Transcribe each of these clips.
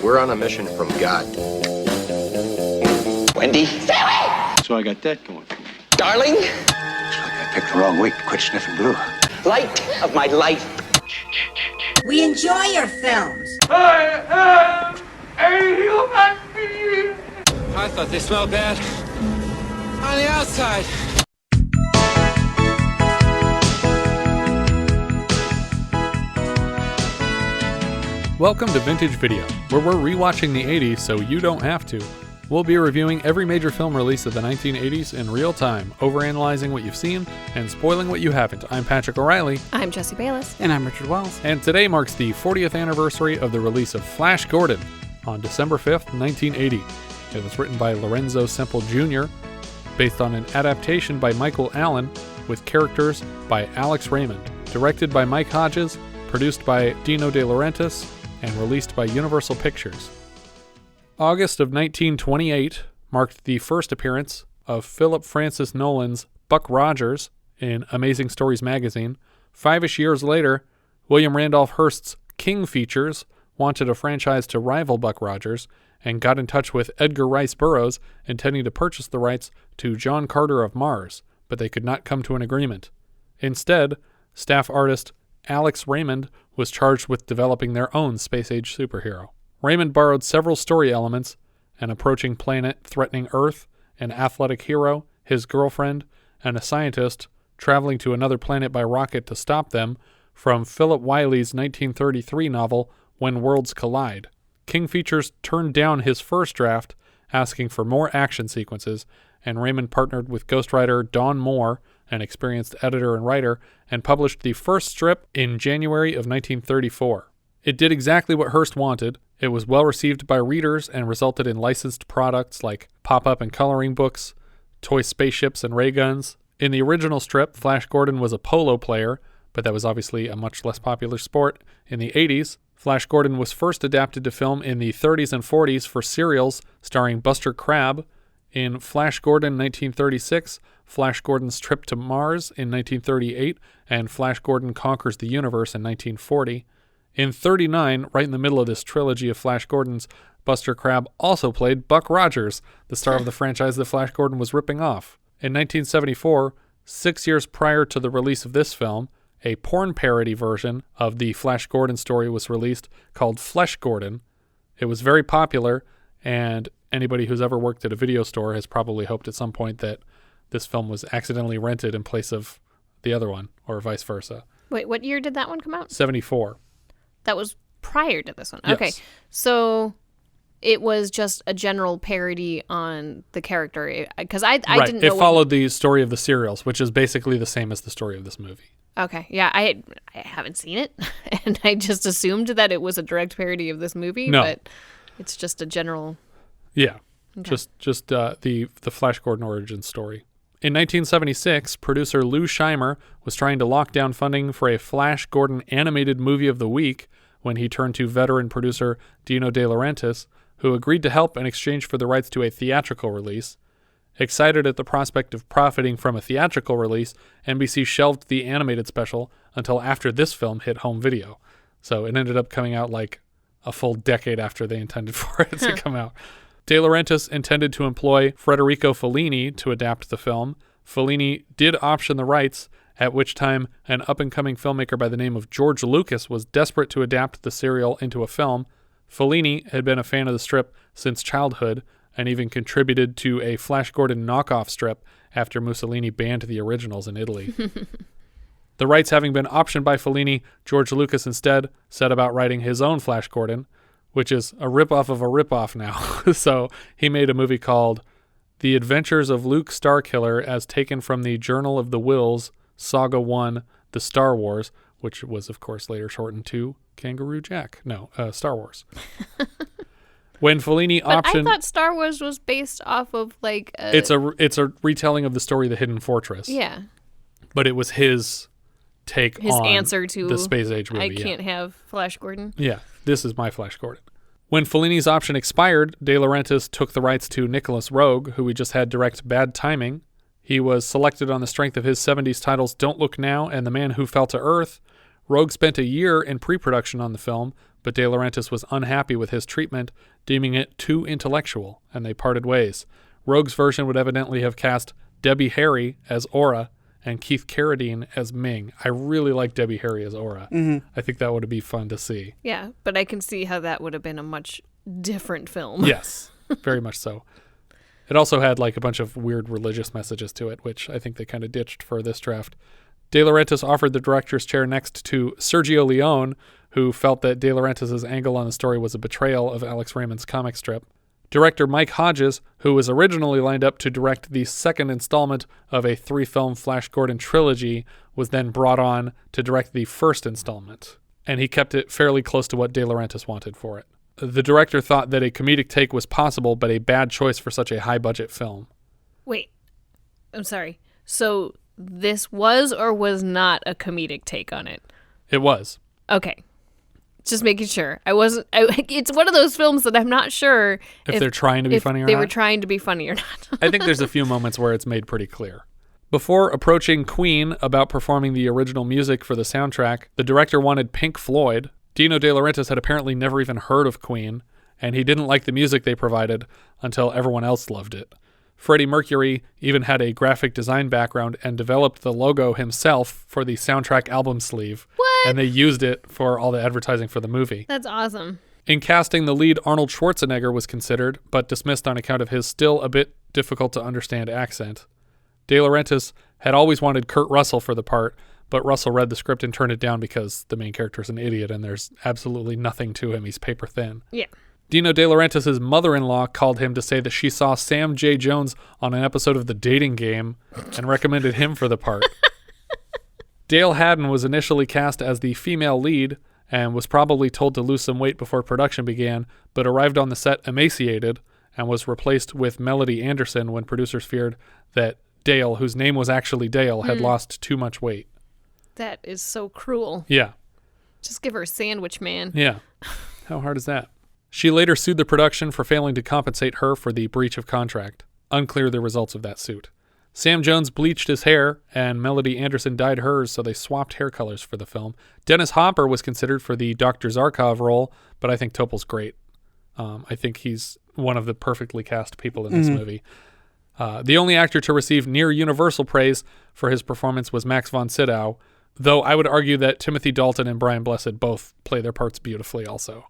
We're on a mission from God. Wendy? Stay away! So I got that going for me. Darling? Looks like I picked the wrong week to quit sniffing glue. Light of my life. We enjoy your films. I am a human being. I thought they smelled bad on the outside. Welcome to Vintage Video, where we're rewatching the 80s so you don't have to. We'll be reviewing every major film release of the 1980s in real time, overanalyzing what you've seen and spoiling what you haven't. I'm Patrick O'Reilly. I'm Jesse Bayless. And I'm Richard Wells. And today marks the 40th anniversary of the release of Flash Gordon on December 5th, 1980. It was written by Lorenzo Semple Jr., based on an adaptation by Michael Allin, with characters by Alex Raymond, directed by Mike Hodges, produced by Dino De Laurentiis, and released by Universal Pictures. August of 1928 marked the first appearance of Philip Francis Nolan's Buck Rogers in Amazing Stories magazine. 5-ish years later, William Randolph Hearst's King Features wanted a franchise to rival Buck Rogers and got in touch with Edgar Rice Burroughs, intending to purchase the rights to John Carter of Mars, but they could not come to an agreement. Instead, staff artist Alex Raymond was charged with developing their own space-age superhero. Raymond borrowed several story elements: an approaching planet threatening Earth, an athletic hero, his girlfriend, and a scientist traveling to another planet by rocket to stop them, from Philip Wiley's 1933 novel When Worlds Collide. King Features turned down his first draft, asking for more action sequences, and Raymond partnered with ghostwriter Don Moore, an experienced editor and writer, and published the first strip in January of 1934. It did exactly what Hearst wanted. It was well received by readers and resulted in licensed products like pop-up and coloring books, toy spaceships, and ray guns. In the original strip, Flash Gordon was a polo player, but that was obviously a much less popular sport. In the 80s, Flash Gordon was first adapted to film in the 30s and 40s for serials starring Buster Crabbe. In Flash Gordon 1936, Flash Gordon's Trip to Mars in 1938, and Flash Gordon Conquers the Universe in 1940. In 1939, right in the middle of this trilogy of Flash Gordons, Buster Crabbe also played Buck Rogers, the star of the franchise that Flash Gordon was ripping off. In 1974, 6 years prior to the release of this film, a porn parody version of the Flash Gordon story was released called Flesh Gordon. It was very popular, and anybody who's ever worked at a video store has probably hoped at some point that this film was accidentally rented in place of the other one, or vice versa. Wait, what year did that one come out? 74. That was prior to this one. Yes. Okay, so it was just a general parody on the character, because I didn't know. It followed the story of the serials, which is basically the same as the story of this movie. Okay, yeah, I haven't seen it, and I just assumed that it was a direct parody of this movie. No. But it's just a general. Yeah, okay. just the Flash Gordon origin story. In 1976, producer Lou Scheimer was trying to lock down funding for a Flash Gordon animated movie of the week when he turned to veteran producer Dino De Laurentiis, who agreed to help in exchange for the rights to a theatrical release. Excited at the prospect of profiting from a theatrical release, NBC shelved the animated special until after this film hit home video. So it ended up coming out like a full decade after they intended for it to come out. De Laurentiis intended to employ Federico Fellini to adapt the film. Fellini did option the rights, at which time an up-and-coming filmmaker by the name of George Lucas was desperate to adapt the serial into a film. Fellini had been a fan of the strip since childhood, and even contributed to a Flash Gordon knockoff strip after Mussolini banned the originals in Italy. The rights having been optioned by Fellini, George Lucas instead set about writing his own Flash Gordon, which is a ripoff of a ripoff now. So he made a movie called The Adventures of Luke Starkiller as taken from the Journal of the Wills, Saga 1, The Star Wars, which was, of course, later shortened to Kangaroo Jack. No, Star Wars. When Fellini optioned... I thought Star Wars was based off of, like... It's a retelling of the story The Hidden Fortress. Yeah. But it was his take on... His answer to... the Space Age movie. I can't have Flash Gordon. Yeah, this is my Flash Gordon. When Fellini's option expired, De Laurentiis took the rights to Nicholas Roeg, who we just had direct Bad Timing. He was selected on the strength of his 70s titles Don't Look Now and The Man Who Fell to Earth. Rogue spent a year in pre-production on the film, but De Laurentiis was unhappy with his treatment, deeming it too intellectual, and they parted ways. Rogue's version would evidently have cast Debbie Harry as Aura and Keith Carradine as Ming. I really like Debbie Harry as Aura. I think that would be fun to see. Yeah, but I can see how that would have been a much different film. Yes, very much so. It also had like a bunch of weird religious messages to it, which I think they kind of ditched for this draft. De Laurentiis offered the director's chair next to Sergio Leone, who felt that De Laurentiis' angle on the story was a betrayal of Alex Raymond's comic strip. Director Mike Hodges, who was originally lined up to direct the second installment of a 3-film Flash Gordon trilogy, was then brought on to direct the first installment, and he kept it fairly close to what De Laurentiis wanted for it. The director thought that a comedic take was possible, but a bad choice for such a high-budget film. Wait, I'm sorry. So this was or was not a comedic take on it? It was. Okay. Just making sure. It's one of those films that I'm not sure if they're trying to be funny or not. They were trying to be funny or not. I think there's a few moments where it's made pretty clear. Before approaching Queen about performing the original music for the soundtrack, the director wanted Pink Floyd. Dino De Laurentiis had apparently never even heard of Queen, and he didn't like the music they provided until everyone else loved it. Freddie Mercury even had a graphic design background and developed the logo himself for the soundtrack album sleeve. What? And they used it for all the advertising for the movie. That's awesome. In casting, the lead Arnold Schwarzenegger was considered, but dismissed on account of his still a bit difficult to understand accent. De Laurentiis had always wanted Kurt Russell for the part, but Russell read the script and turned it down because the main character is an idiot and there's absolutely nothing to him. He's paper thin. Yeah. Dino De Laurentiis' mother-in-law called him to say that she saw Sam J. Jones on an episode of The Dating Game and recommended him for the part. Dale Haddon was initially cast as the female lead and was probably told to lose some weight before production began, but arrived on the set emaciated and was replaced with Melody Anderson when producers feared that Dale, whose name was actually Dale, had lost too much weight. That is so cruel. Yeah. Just give her a sandwich, man. Yeah. How hard is that? She later sued the production for failing to compensate her for the breach of contract. Unclear the results of that suit. Sam Jones bleached his hair, and Melody Anderson dyed hers, so they swapped hair colors for the film. Dennis Hopper was considered for the Dr. Zarkov role, but I think Topol's great. I think he's one of the perfectly cast people in this movie. The only actor to receive near universal praise for his performance was Max von Sydow, though I would argue that Timothy Dalton and Brian Blessed both play their parts beautifully also.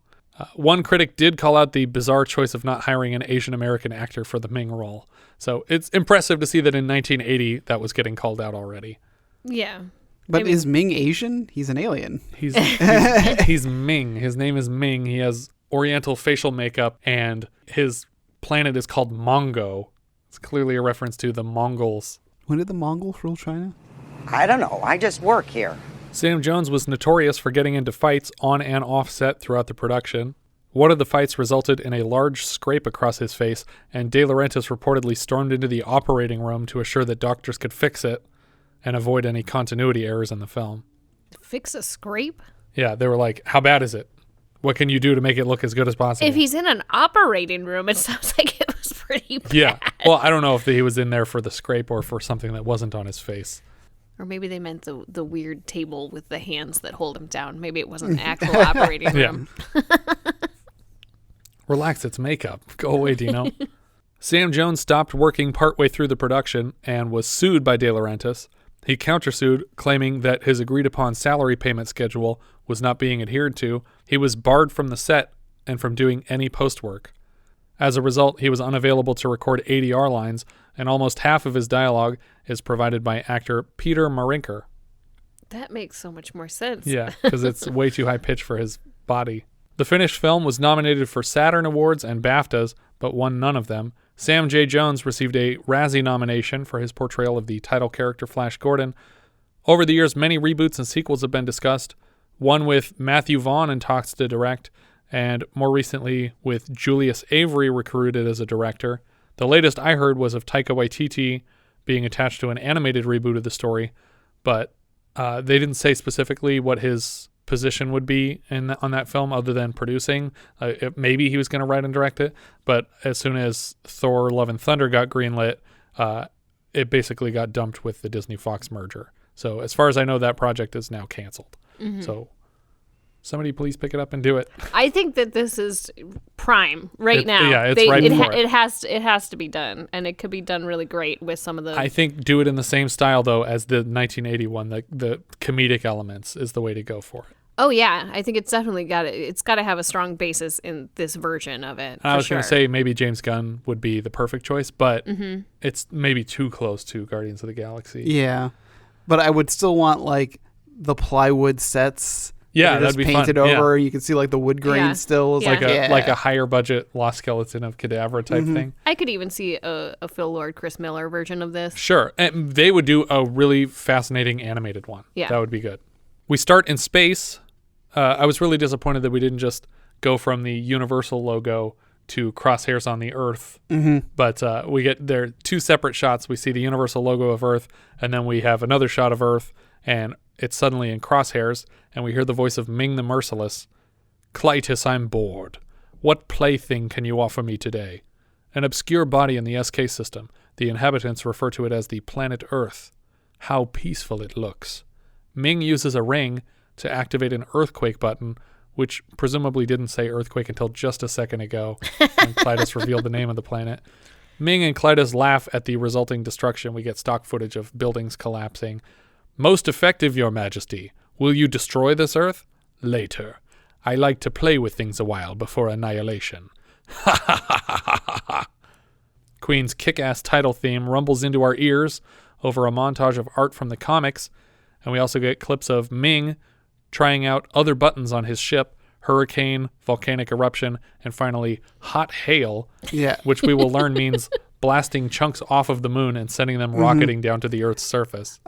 One critic did call out the bizarre choice of not hiring an Asian American actor for the Ming role. So it's impressive to see that in 1980 that was getting called out already. Yeah. But is Ming Asian? He's an alien. He's Ming. His name is Ming. He has oriental facial makeup, and his planet is called Mongo. It's clearly a reference to the Mongols. When did the Mongols rule China? I don't know. I just work here. Sam Jones was notorious for getting into fights on and off set throughout the production. One of the fights resulted in a large scrape across his face, and De Laurentiis reportedly stormed into the operating room to assure that doctors could fix it and avoid any continuity errors in the film. Fix a scrape? Yeah, they were like, how bad is it? What can you do to make it look as good as possible? If he's in an operating room, it sounds like it was pretty bad. Yeah. Well, I don't know if he was in there for the scrape or for something that wasn't on his face. Or maybe they meant the weird table with the hands that hold him down. Maybe it wasn't an actual operating room. Yeah. Relax, it's makeup. Go away, Dino. Sam Jones stopped working partway through the production and was sued by De Laurentiis. He countersued, claiming that his agreed-upon salary payment schedule was not being adhered to. He was barred from the set and from doing any post-work. As a result, he was unavailable to record ADR lines, and almost half of his dialogue is provided by actor Peter Marinker. That makes so much more sense. Yeah, because it's way too high-pitched for his body. The finished film was nominated for Saturn Awards and BAFTAs, but won none of them. Sam J. Jones received a Razzie nomination for his portrayal of the title character Flash Gordon. Over the years, many reboots and sequels have been discussed, one with Matthew Vaughn in talks to direct, and more recently with Julius Avery recruited as a director. The latest I heard was of Taika Waititi being attached to an animated reboot of the story, but they didn't say specifically what his position would be on that film other than producing. Maybe he was going to write and direct it, but as soon as Thor Love and Thunder got greenlit, it basically got dumped with the Disney-Fox merger. So as far as I know, that project is now canceled. So somebody please pick it up and do it. I think that this is prime now. Yeah, it's right for it. It has to be done, and it could be done really great with some of the. I think do it in the same style though as the 1981. The comedic elements is the way to go for it. Oh yeah, I think it's definitely got it. It's got to have a strong basis in this version of it. I was going to say maybe James Gunn would be the perfect choice, but it's maybe too close to Guardians of the Galaxy. Yeah, but I would still want like the plywood sets. Yeah, that'd be painted fun. over. Yeah. You can see like the wood grain still. Is like a higher budget Lost Skeleton of Cadavra type thing. I could even see a Phil Lord, Chris Miller version of this. Sure, and they would do a really fascinating animated one. Yeah, that would be good. We start in space. I was really disappointed that we didn't just go from the Universal logo to crosshairs on the Earth. But we get there 2 separate shots. We see the Universal logo of Earth, and then we have another shot of Earth, and it's suddenly in crosshairs, and we hear the voice of Ming the Merciless. Klytus, I'm bored. What plaything can you offer me today? An obscure body in the SK system. The inhabitants refer to it as the planet Earth. How peaceful it looks. Ming uses a ring to activate an earthquake button, which presumably didn't say earthquake until just a second ago when Klytus revealed the name of the planet. Ming and Klytus laugh at the resulting destruction. We get stock footage of buildings collapsing. Most effective, Your Majesty. Will you destroy this Earth? Later. I like to play with things a while before annihilation. Ha ha ha ha ha ha. Queen's kick-ass title theme rumbles into our ears over a montage of art from the comics, and we also get clips of Ming trying out other buttons on his ship, hurricane, volcanic eruption, and finally hot hail, which we will learn means blasting chunks off of the moon and sending them rocketing down to the Earth's surface.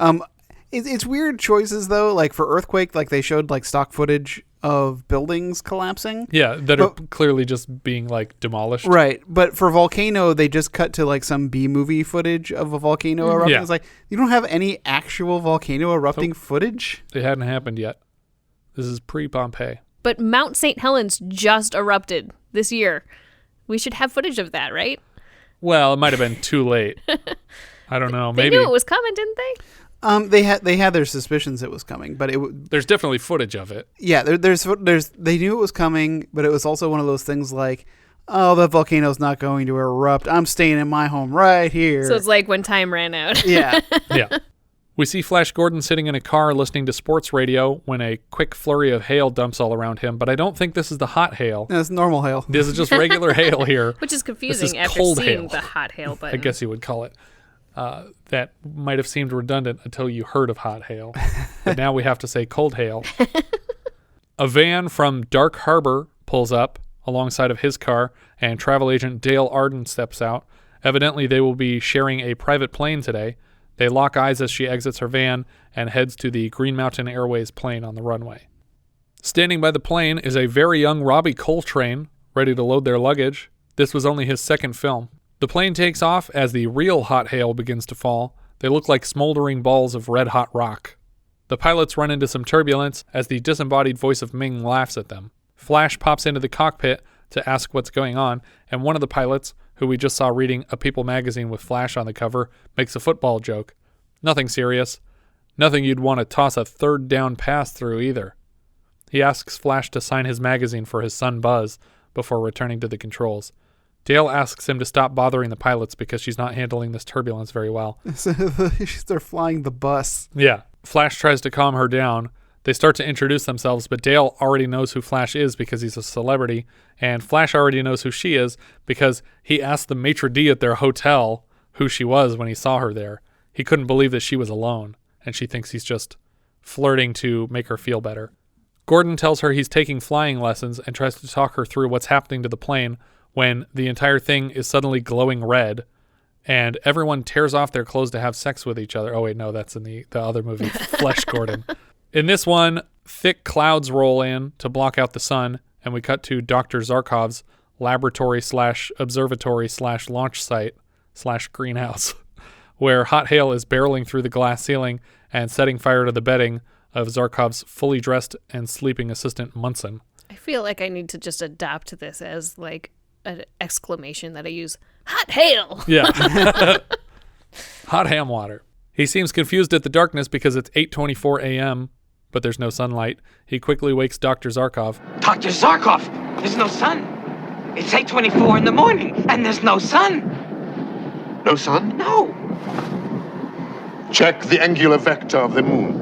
It's weird choices though. Like for earthquake, like they showed like stock footage of buildings collapsing. Yeah, that are clearly just being like demolished. Right, but for volcano, they just cut to like some B-movie footage of a volcano erupting. Yeah. It's like you don't have any actual volcano erupting footage. It hadn't happened yet. This is pre-Pompeii. But Mount St. Helens just erupted this year. We should have footage of that, right? Well, it might have been too late. I don't know. They Maybe knew it was coming, didn't they? They had their suspicions it was coming, but there's definitely footage of it. Yeah, there's they knew it was coming, but it was also one of those things like, oh, the volcano's not going to erupt. I'm staying in my home right here. So it's like when time ran out. Yeah. Yeah. We see Flash Gordon sitting in a car listening to sports radio when a quick flurry of hail dumps all around him, but I don't think this is the hot hail. No, it's normal hail. This is just regular hail here. Which is confusing This is after cold seeing hail. the hot hail button. I guess you would call it. That might have seemed redundant until you heard of hot hail. But now we have to say cold hail. A van from Dark Harbor pulls up alongside of his car, and travel agent Dale Arden steps out. Evidently, they will be sharing a private plane today. They lock eyes as she exits her van and heads to the Green Mountain Airways plane on the runway. Standing by the plane is a very young Robbie Coltrane, ready to load their luggage. This was only his second film. The plane takes off as the real hot hail begins to fall. They look like smoldering balls of red-hot rock. The pilots run into some turbulence as the disembodied voice of Ming laughs at them. Flash pops into the cockpit to ask what's going on, and one of the pilots, who we just saw reading a People magazine with Flash on the cover, makes a football joke. Nothing serious. Nothing you'd want to toss a third down pass through either. He asks Flash to sign his magazine for his son Buzz before returning to the controls. Dale asks him to stop bothering the pilots because she's not handling this turbulence very well. So they're flying the bus. Yeah. Flash tries to calm her down. They start to introduce themselves, but Dale already knows who Flash is because he's a celebrity, and Flash already knows who she is because he asked the maitre d' at their hotel who she was when he saw her there. He couldn't believe that she was alone, and she thinks he's just flirting to make her feel better. Gordon tells her he's taking flying lessons and tries to talk her through what's happening to the plane when the entire thing is suddenly glowing red, and everyone tears off their clothes to have sex with each other. Oh, wait, no, that's in the other movie, Flesh Gordon. In this one, thick clouds roll in to block out the sun, and we cut to Dr. Zarkov's laboratory/observatory/launch site/greenhouse, where hot hail is barreling through the glass ceiling and setting fire to the bedding of Zarkov's fully dressed and sleeping assistant Munson. I feel like I need to just adapt this as like an exclamation that I use. Hot hail! Yeah. Hot ham water. He seems confused at the darkness because it's 8:24 a.m., but there's no sunlight. He quickly wakes Dr. Zarkov. Dr. Zarkov, there's no sun. It's 8:24 in the morning, and there's no sun. No sun? No. Check the angular vector of the moon.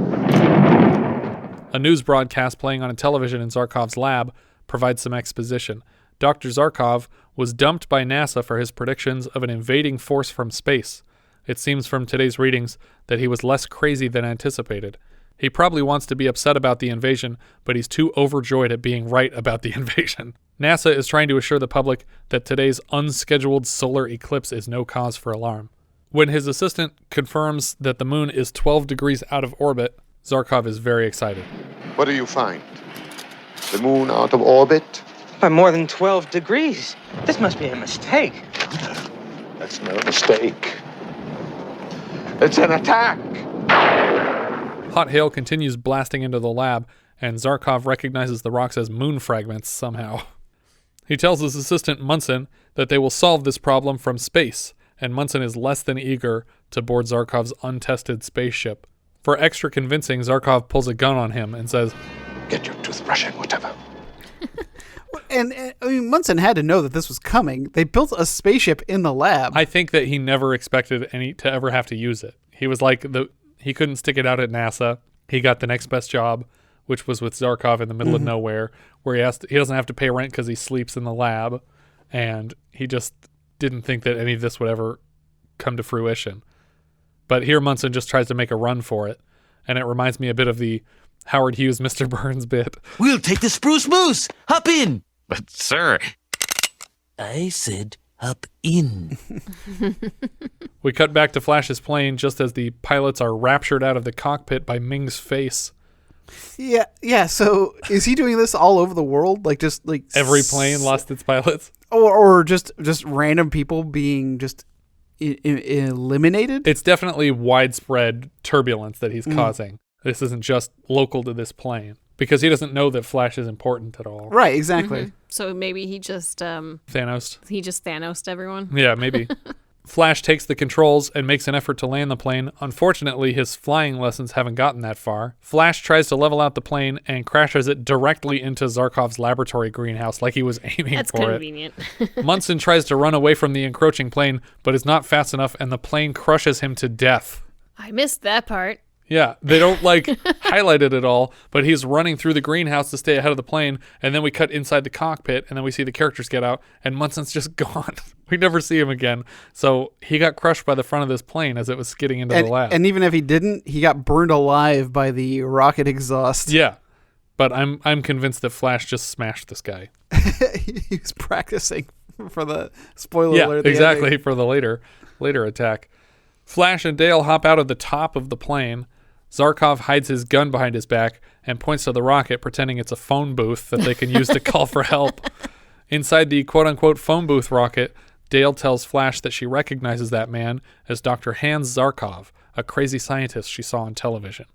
A news broadcast playing on a television in Zarkov's lab provides some exposition. Dr. Zarkov was dumped by NASA for his predictions of an invading force from space. It seems from today's readings that he was less crazy than anticipated. He probably wants to be upset about the invasion, but he's too overjoyed at being right about the invasion. NASA is trying to assure the public that today's unscheduled solar eclipse is no cause for alarm. When his assistant confirms that the moon is 12 degrees out of orbit, Zarkov is very excited. What do you find? The moon out of orbit? By more than 12 degrees. This must be a mistake. That's no mistake. It's an attack. Hot hail continues blasting into the lab, and Zarkov recognizes the rocks as moon fragments somehow. He tells his assistant Munson that they will solve this problem from space, and Munson is less than eager to board Zarkov's untested spaceship. For extra convincing, Zarkov pulls a gun on him and says, Get your toothbrush and whatever. And I mean, Munson had to know that this was coming. They built a spaceship in the lab. I think that he never expected to ever have to use it. He was like, he couldn't stick it out at NASA. He got the next best job, which was with Zarkov in the middle of nowhere, where he doesn't have to pay rent because he sleeps in the lab, and he just didn't think that any of this would ever come to fruition. But here Munson just tries to make a run for it, and it reminds me a bit of the Howard Hughes Mr. Burns bit. We'll take the spruce moose. Hop in. But, sir... I said hop in. We cut back to Flash's plane just as the pilots are raptured out of the cockpit by Ming's face. Yeah. So is he doing this all over the world? Like just like every plane lost its pilots? Or just random people being just eliminated? It's definitely widespread turbulence that he's causing. This isn't just local to this plane. Because he doesn't know that Flash is important at all. Right, exactly. Mm-hmm. So maybe he just... Thanos. He just Thanos'd everyone? Yeah, maybe. Flash takes the controls and makes an effort to land the plane. Unfortunately, his flying lessons haven't gotten that far. Flash tries to level out the plane and crashes it directly into Zarkov's laboratory greenhouse like he was aiming That's for convenient. it. Munson tries to run away from the encroaching plane, but is not fast enough, and the plane crushes him to death. I missed that part. Yeah, they don't highlight it at all, but he's running through the greenhouse to stay ahead of the plane, and then we cut inside the cockpit, and then we see the characters get out, and Munson's just gone. We never see him again. So he got crushed by the front of this plane as it was skidding into the lab. And even if he didn't, he got burned alive by the rocket exhaust. Yeah, but I'm convinced that Flash just smashed this guy. He was practicing for the spoiler alert. Yeah, exactly, for the later attack. Flash and Dale hop out of the top of the plane. Zarkov hides his gun behind his back and points to the rocket, pretending it's a phone booth that they can use to call for help. Inside the quote-unquote phone booth rocket, Dale tells Flash that she recognizes that man as Dr. Hans Zarkov, a crazy scientist she saw on television.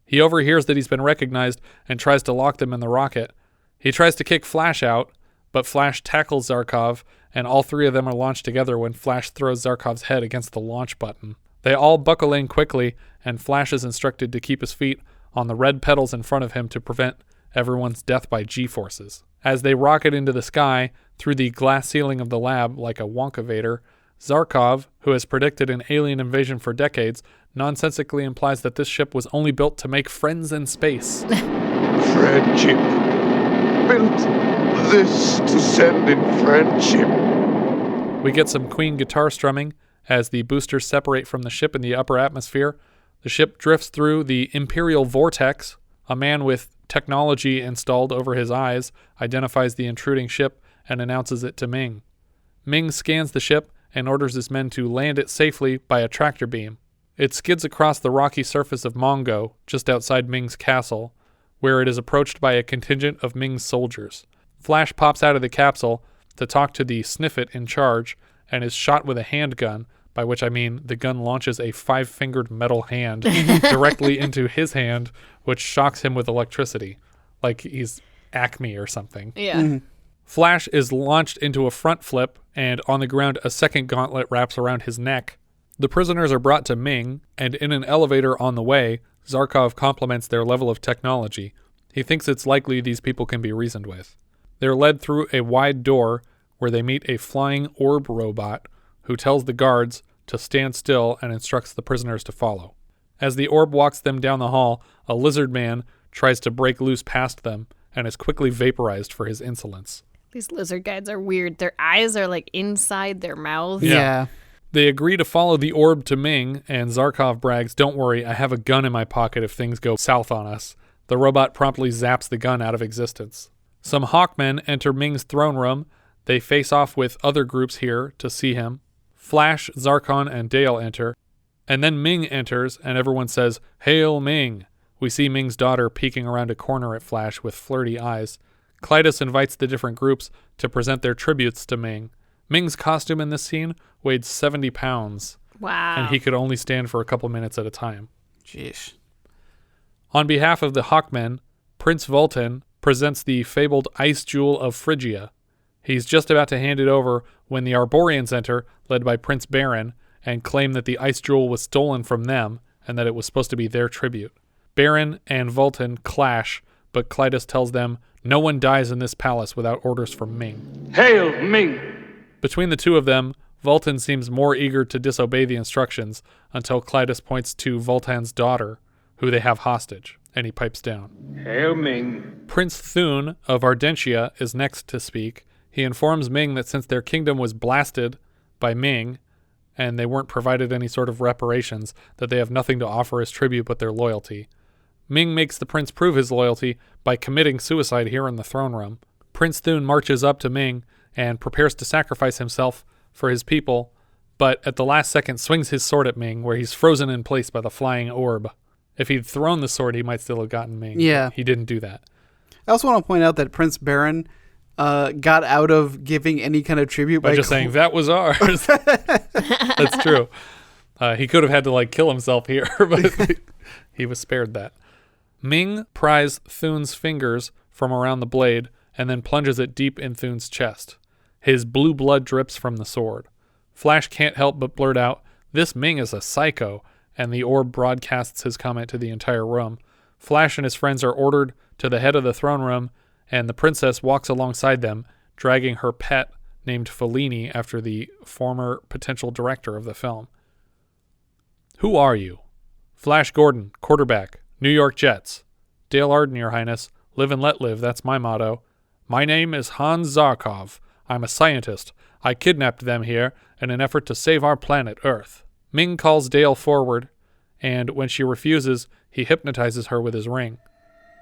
He overhears that he's been recognized and tries to lock them in the rocket. He tries to kick Flash out, but Flash tackles Zarkov, and all three of them are launched together when Flash throws Zarkov's head against the launch button. They all buckle in quickly, and Flash is instructed to keep his feet on the red pedals in front of him to prevent everyone's death by G-forces. As they rocket into the sky through the glass ceiling of the lab like a Wonkavator, Zarkov, who has predicted an alien invasion for decades, nonsensically implies that this ship was only built to make friends in space. Friendship. Built this to send in friendship. We get some Queen guitar strumming as the boosters separate from the ship in the upper atmosphere. The ship drifts through the Imperial Vortex. A man with technology installed over his eyes identifies the intruding ship and announces it to Ming. Ming scans the ship and orders his men to land it safely by a tractor beam. It skids across the rocky surface of Mongo, just outside Ming's castle, where it is approached by a contingent of Ming's soldiers. Flash pops out of the capsule to talk to the Sniffet in charge and is shot with a handgun, by which I mean the gun launches a 5-fingered metal hand directly into his hand, which shocks him with electricity, like he's Acme or something. Yeah. Mm-hmm. Flash is launched into a front flip, and on the ground a second gauntlet wraps around his neck. The prisoners are brought to Ming, and in an elevator on the way, Zarkov compliments their level of technology. He thinks it's likely these people can be reasoned with. They're led through a wide door where they meet a flying orb robot who tells the guards to stand still and instructs the prisoners to follow. As the orb walks them down the hall, a lizard man tries to break loose past them and is quickly vaporized for his insolence. These lizard guys are weird. Their eyes are like inside their mouths. Yeah. They agree to follow the orb to Ming, and Zarkov brags, "Don't worry, I have a gun in my pocket if things go south on us." The robot promptly zaps the gun out of existence. Some Hawkmen enter Ming's throne room. They face off with other groups here to see him. Flash, Zarkon, and Dale enter. And then Ming enters, and everyone says, "Hail Ming." We see Ming's daughter peeking around a corner at Flash with flirty eyes. Klytus invites the different groups to present their tributes to Ming. Ming's costume in this scene weighed 70 pounds. Wow. And he could only stand for a couple minutes at a time. Jeez. On behalf of the Hawkmen, Prince Vultan presents the fabled ice jewel of Phrygia. He's just about to hand it over when the Arborians enter, led by Prince Barin, and claim that the ice jewel was stolen from them and that it was supposed to be their tribute. Barin and Vultan clash, but Klytus tells them no one dies in this palace without orders from Ming. Hail, Ming! Between the two of them, Vultan seems more eager to disobey the instructions until Klytus points to Vultan's daughter, who they have hostage, and he pipes down. Hail, Ming! Prince Thune of Ardentia is next to speak. He informs Ming that since their kingdom was blasted by Ming, and they weren't provided any sort of reparations, that they have nothing to offer as tribute but their loyalty. Ming makes the prince prove his loyalty by committing suicide here in the throne room. Prince Thune marches up to Ming and prepares to sacrifice himself for his people, but at the last second swings his sword at Ming, where he's frozen in place by the flying orb. If he'd thrown the sword, he might still have gotten Ming. Yeah. He didn't do that. I also want to point out that Prince Barin got out of giving any kind of tribute By just saying, that was ours. That's true. He could have had to kill himself here, but he was spared that. Ming pries Thune's fingers from around the blade and then plunges it deep in Thune's chest. His blue blood drips from the sword. Flash can't help but blurt out, "This Ming is a psycho," and the orb broadcasts his comment to the entire room. Flash and his friends are ordered to the head of the throne room, and the princess walks alongside them, dragging her pet named Fellini after the former potential director of the film. "Who are you?" "Flash Gordon, quarterback, New York Jets." "Dale Arden, Your Highness. Live and let live, that's my motto." "My name is Hans Zarkov. I'm a scientist. I kidnapped them here in an effort to save our planet, Earth." Ming calls Dale forward, and when she refuses, he hypnotizes her with his ring.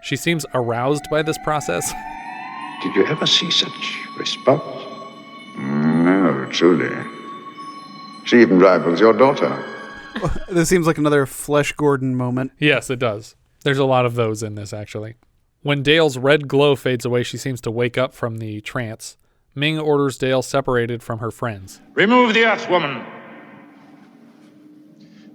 She seems aroused by this process. Did you ever see such response? No, truly. She even rivals your daughter. This seems like another Flesh Gordon moment. Yes, it does. There's a lot of those in this, actually. When Dale's red glow fades away, she seems to wake up from the trance. Ming orders Dale separated from her friends. Remove the Earthwoman.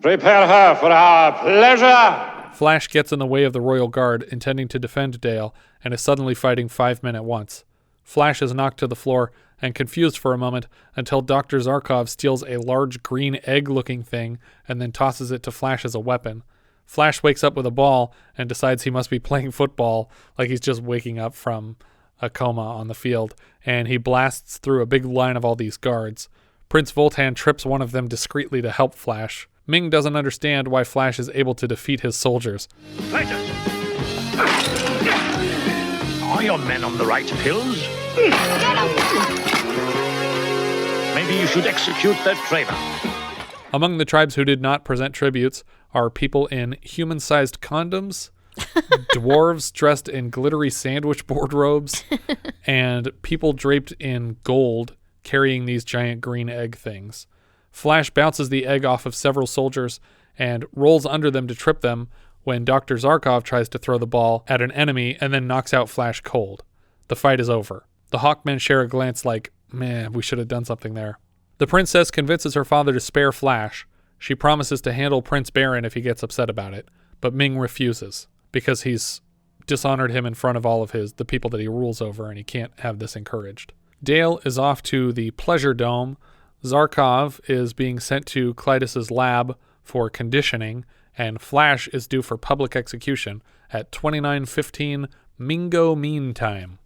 Prepare her for our pleasure. Flash gets in the way of the Royal Guard, intending to defend Dale, and is suddenly fighting 5 men at once. Flash is knocked to the floor and confused for a moment until Dr. Zarkov steals a large green egg-looking thing and then tosses it to Flash as a weapon. Flash wakes up with a ball and decides he must be playing football, like he's just waking up from a coma on the field, and he blasts through a big line of all these guards. Prince Vultan trips one of them discreetly to help Flash. Ming doesn't understand why Flash is able to defeat his soldiers. Are your men on the right pills? Maybe you should execute that traitor. Among the tribes who did not present tributes are people in human-sized condoms, dwarves dressed in glittery sandwich board robes, and people draped in gold carrying these giant green egg things. Flash bounces the egg off of several soldiers and rolls under them to trip them when Dr. Zarkov tries to throw the ball at an enemy and then knocks out Flash cold. The fight is over. The Hawkmen share a glance like, man, we should have done something there. The princess convinces her father to spare Flash. She promises to handle Prince Barin if he gets upset about it, but Ming refuses because he's dishonored him in front of all of the people that he rules over, and he can't have this encouraged. Dale is off to the Pleasure Dome. Zarkov is being sent to Klytus's lab for conditioning, and Flash is due for public execution at 29:15 Mingo Mean Time.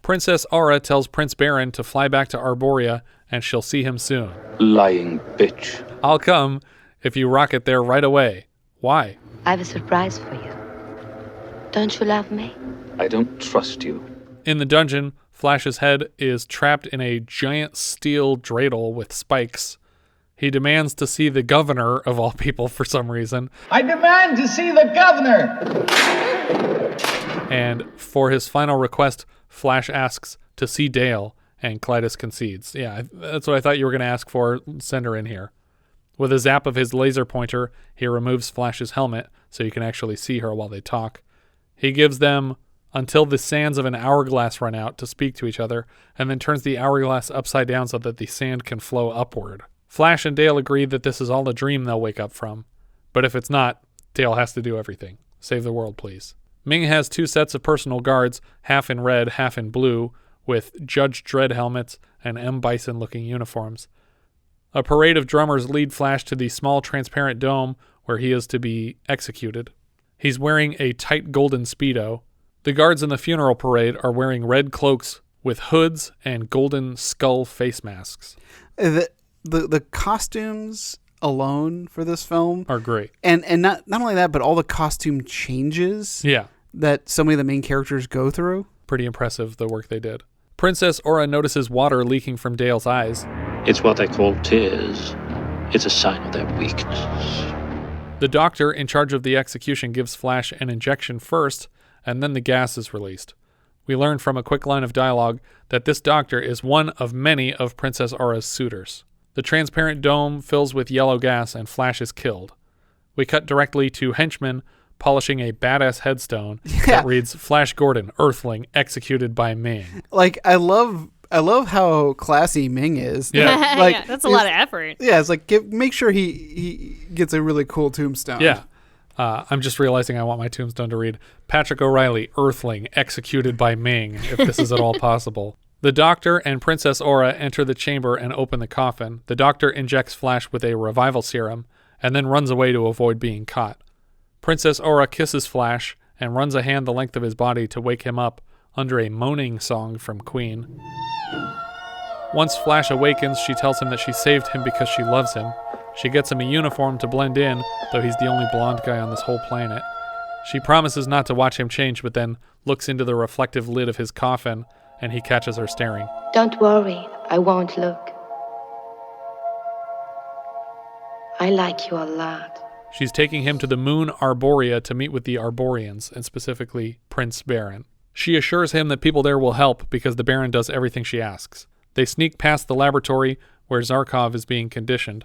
Princess Aura tells Prince Barin to fly back to Arboria and she'll see him soon. Lying bitch. I'll come if you rocket there right away. Why? I have a surprise for you. Don't you love me? I don't trust you. In the dungeon, Flash's head is trapped in a giant steel dreidel with spikes. He demands to see the governor, of all people, for some reason. I demand to see the governor! And for his final request, Flash asks to see Dale, and Klytus concedes. Yeah, that's what I thought you were going to ask for. Send her in here. With a zap of his laser pointer, he removes Flash's helmet so you can actually see her while they talk. He gives them until the sands of an hourglass run out to speak to each other, and then turns the hourglass upside down so that the sand can flow upward. Flash and Dale agree that this is all a dream they'll wake up from. But if it's not, Dale has to do everything. Save the world, please. Ming has 2 sets of personal guards, half in red, half in blue, with Judge Dredd helmets and M. Bison-looking uniforms. A parade of drummers lead Flash to the small transparent dome where he is to be executed. He's wearing a tight golden Speedo. The guards in the funeral parade are wearing red cloaks with hoods and golden skull face masks. The costumes alone for this film are great. And not only that, but all the costume changes that so many of the main characters go through. Pretty impressive, the work they did. Princess Aura notices water leaking from Dale's eyes. It's what they call tears. It's a sign of their weakness. The doctor in charge of the execution gives Flash an injection first, and then the gas is released. We learn from a quick line of dialogue that this doctor is one of many of Princess Aura's suitors. The transparent dome fills with yellow gas and Flash is killed. We cut directly to henchmen polishing a badass headstone that reads Flash Gordon, Earthling, executed by Ming. Like, I love how classy Ming is. Yeah, like, that's a lot of effort. Yeah, it's like make sure he gets a really cool tombstone. Yeah. I'm just realizing I want my tombstone to read Patrick O'Reilly, Earthling, executed by Ming, if this is at all possible. The doctor and Princess Aura enter the chamber and open the coffin. The doctor injects Flash with a revival serum and then runs away to avoid being caught. Princess Aura kisses Flash and runs a hand the length of his body to wake him up under a moaning song from Queen. Once Flash awakens, she tells him that she saved him because she loves him. She gets him a uniform to blend in, though he's the only blonde guy on this whole planet. She promises not to watch him change, but then looks into the reflective lid of his coffin, and he catches her staring. Don't worry, I won't look. I like you a lot. She's taking him to the Moon Arboria to meet with the Arborians, and specifically Prince Barin. She assures him that people there will help because the Barin does everything she asks. They sneak past the laboratory where Zarkov is being conditioned.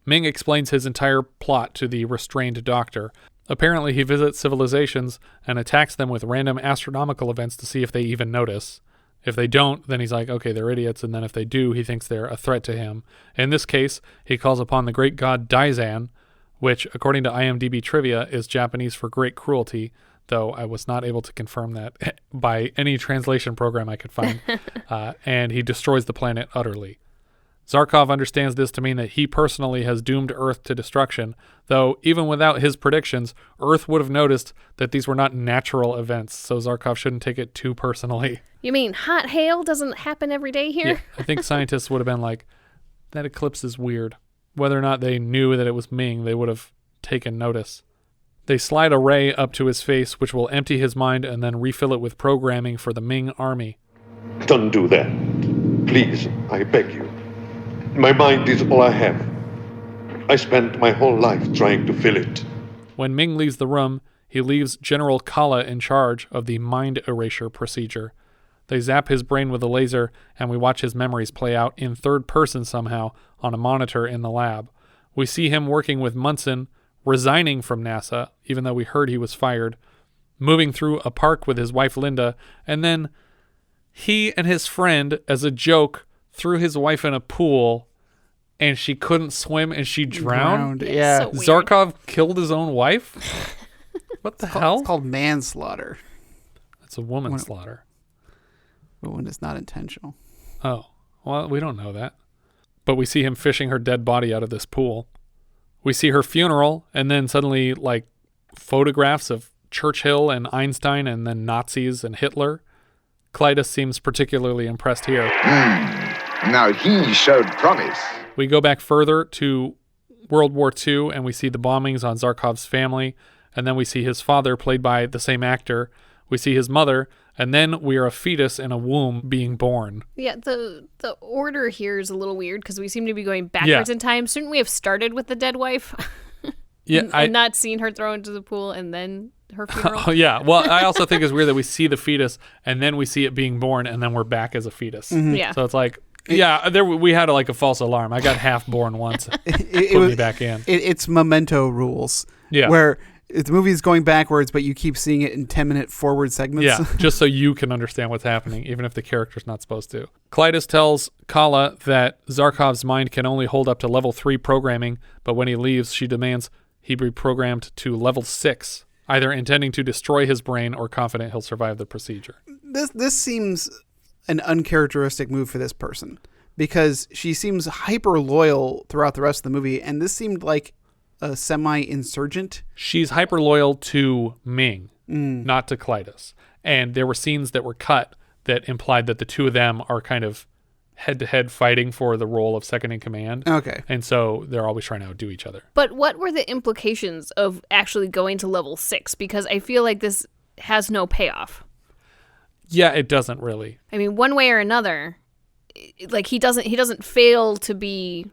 Ming explains his entire plot to the restrained doctor. Apparently he visits civilizations and attacks them with random astronomical events to see if they even notice. If they don't, then he's like, okay, they're idiots, and then if they do, he thinks they're a threat to him. In this case, he calls upon the great god Daizan, which, according to IMDb trivia, is Japanese for great cruelty, though I was not able to confirm that by any translation program I could find. And he destroys the planet utterly. Zarkov understands this to mean that he personally has doomed Earth to destruction, though even without his predictions, Earth would have noticed that these were not natural events, so Zarkov shouldn't take it too personally. You mean hot hail doesn't happen every day here? Yeah, I think scientists would have been like, that eclipse is weird. Whether or not they knew that it was Ming, they would have taken notice. They slide a ray up to his face, which will empty his mind and then refill it with programming for the Ming army. Don't do that. Please, I beg you. My mind is all I have. I spent my whole life trying to fill it. When Ming leaves the room, he leaves General Kala in charge of the mind erasure procedure. They zap his brain with a laser, and we watch his memories play out in third person somehow on a monitor in the lab. We see him working with Munson, resigning from NASA, even though we heard he was fired, moving through a park with his wife Linda, and then he and his friend, as a joke, threw his wife in a pool, and she couldn't swim and she drowned. Yeah. So Zarkov killed his own wife? What the hell? It's called manslaughter. It's a woman slaughter. But when it's not intentional. Oh, well, we don't know that. But we see him fishing her dead body out of this pool. We see her funeral, and then suddenly, like, photographs of Churchill and Einstein and then Nazis and Hitler. Klytus seems particularly impressed here. Now he showed promise. We go back further to World War II, and we see the bombings on Zarkov's family, and then we see his father, played by the same actor. We see his mother, and then we are a fetus in a womb being born. Yeah, the order here is a little weird because we seem to be going backwards in time. Shouldn't we have started with the dead wife? and not seen her thrown into the pool and then her funeral? Yeah, well, I also think it's weird that we see the fetus, and then we see it being born, and then we're back as a fetus. Mm-hmm. Yeah. So it's like... Yeah, we had a false alarm. I got half born once. Put me back in. It's memento rules. Yeah. Where the movie's going backwards, but you keep seeing it in 10-minute forward segments. Yeah, just so you can understand what's happening, even if the character's not supposed to. Klytus tells Kala that Zarkov's mind can only hold up to level 3 programming, but when he leaves, she demands he be programmed to level 6, either intending to destroy his brain or confident he'll survive the procedure. This seems an uncharacteristic move for this person because she seems hyper loyal throughout the rest of the movie, and this seemed like a semi-insurgent. She's hyper loyal to Ming, not to Klytus. And there were scenes that were cut that implied that the two of them are kind of head-to-head fighting for the role of second in command. Okay. And so they're always trying to outdo each other. But what were the implications of actually going to level 6? Because I feel like this has no payoff. Yeah, it doesn't really. I mean, one way or another, like he doesn't fail to be,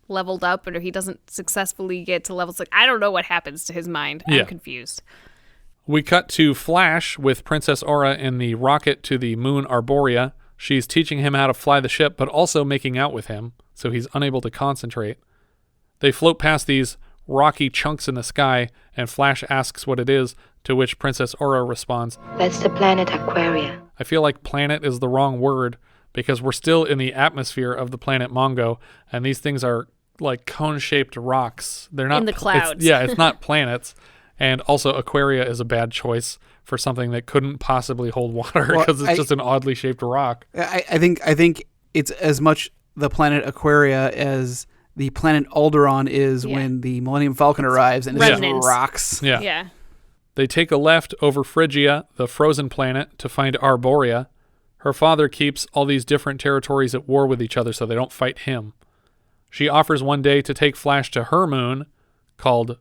leveled up, or he doesn't successfully get to level 6. I don't know what happens to his mind. I'm confused. We cut to Flash with Princess Aura in the rocket to the Moon Arboria. She's teaching him how to fly the ship, but also making out with him, so he's unable to concentrate. They float past these rocky chunks in the sky, and Flash asks what it is, to which Princess Aura responds, "That's the planet Aquaria." I feel like planet is the wrong word, because we're still in the atmosphere of the planet Mongo, and these things are like cone-shaped rocks. They're not in the clouds. It's not planets. And also, Aquaria is a bad choice for something that couldn't possibly hold water because it's just an oddly shaped rock. I think it's as much the planet Aquaria as the planet Alderaan is when the Millennium Falcon arrives and it's just rocks. Yeah. They take a left over Phrygia, the frozen planet, to find Arboria. Her father keeps all these different territories at war with each other so they don't fight him. She offers one day to take Flash to her moon, called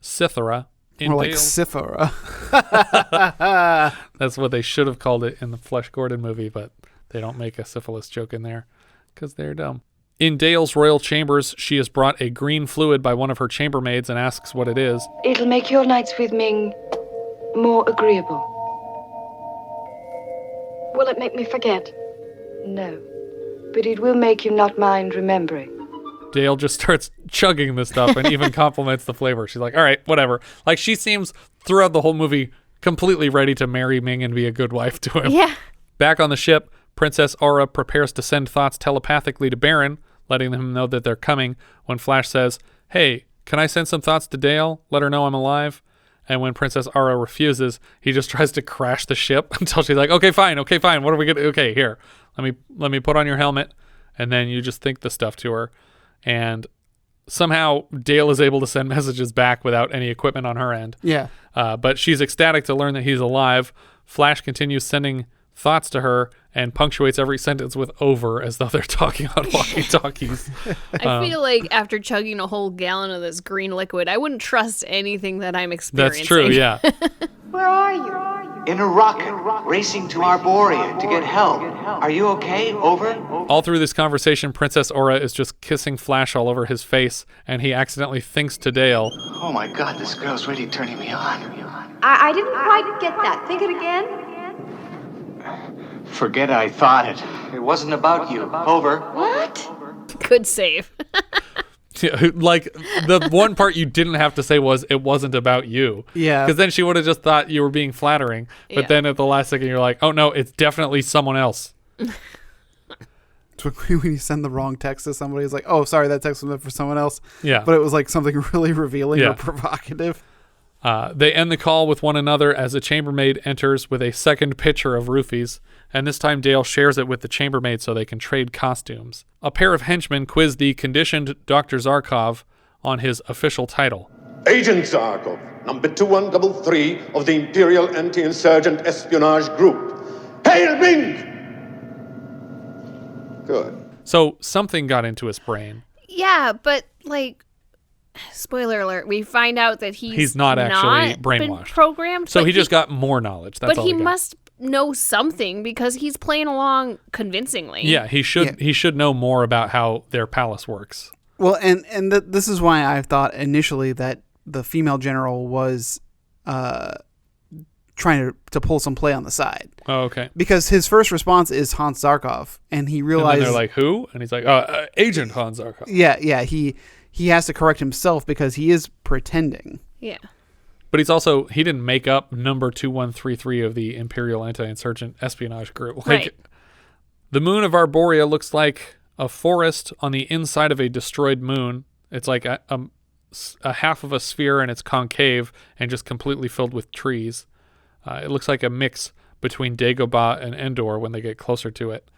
Cythera. More like Cythera. That's what they should have called it in the Flash Gordon movie, but they don't make a syphilis joke in there because they're dumb. In Dale's royal chambers, she is brought a green fluid by one of her chambermaids and asks what it is. It'll make your nights with Ming more agreeable. Will it make me forget? No. But it will make you not mind remembering. Dale just starts chugging this stuff and even compliments the flavor. She's like, all right, whatever. Like, she seems throughout the whole movie completely ready to marry Ming and be a good wife to him. Yeah. Back on the ship, Princess Aura prepares to send thoughts telepathically to Barin, letting him know that they're coming, when Flash says, hey, can I send some thoughts to Dale? Let her know I'm alive? And when Princess Aura refuses, he just tries to crash the ship until she's like, okay, fine. What are we going to do? Okay, here. Let me put on your helmet. And then you just think the stuff to her. And somehow Dale is able to send messages back without any equipment on her end. Yeah. But she's ecstatic to learn that he's alive. Flash continues sending thoughts to her and punctuates every sentence with over as though they're talking on walkie-talkies. I feel like after chugging a whole gallon of this green liquid, I wouldn't trust anything that I'm experiencing. That's true, yeah. Where are you? In a rocket, racing to Arboria to get help. Are you okay? Over? All through this conversation, Princess Aura is just kissing Flash all over his face, and he accidentally thinks to Dale, oh my God, this girl's really turning me on. I didn't quite get that. Think it again. Forget I thought it. It wasn't about you. Over. What? Good save. Like, the one part you didn't have to say was, it wasn't about you. Yeah. Because then she would have just thought you were being flattering. But then at the last second, you're like, oh no, it's definitely someone else. It's when you send the wrong text to somebody, it's like, oh, sorry, that text was meant for someone else. Yeah. But it was like something really revealing or provocative. They end the call with one another as a chambermaid enters with a second pitcher of roofies, and this time Dale shares it with the chambermaid so they can trade costumes. A pair of henchmen quiz the conditioned Dr. Zarkov on his official title. Agent Zarkov, number 2133 of the Imperial Anti-Insurgent Espionage Group. Hail Ming! Good. So something got into his brain. Yeah, but like, spoiler alert, we find out that he's not actually brainwashed. Been programmed. So he just got more knowledge. That's but all he got. must know something because he's playing along convincingly. Yeah, he should know more about how their palace works. Well, and this is why I thought initially that the female general was trying to pull some play on the side. Oh, okay. Because his first response is Hans Zarkov, and he realizes... And then they're like, who? And he's like, Agent Hans Zarkov. Yeah, he has to correct himself because he is pretending. Yeah. But he didn't make up number 2133 of the Imperial Anti-Insurgent Espionage Group. Right. The Moon of Arboria looks like a forest on the inside of a destroyed moon. It's like a half of a sphere, and it's concave and just completely filled with trees. It looks like a mix between Dagobah and Endor when they get closer to it.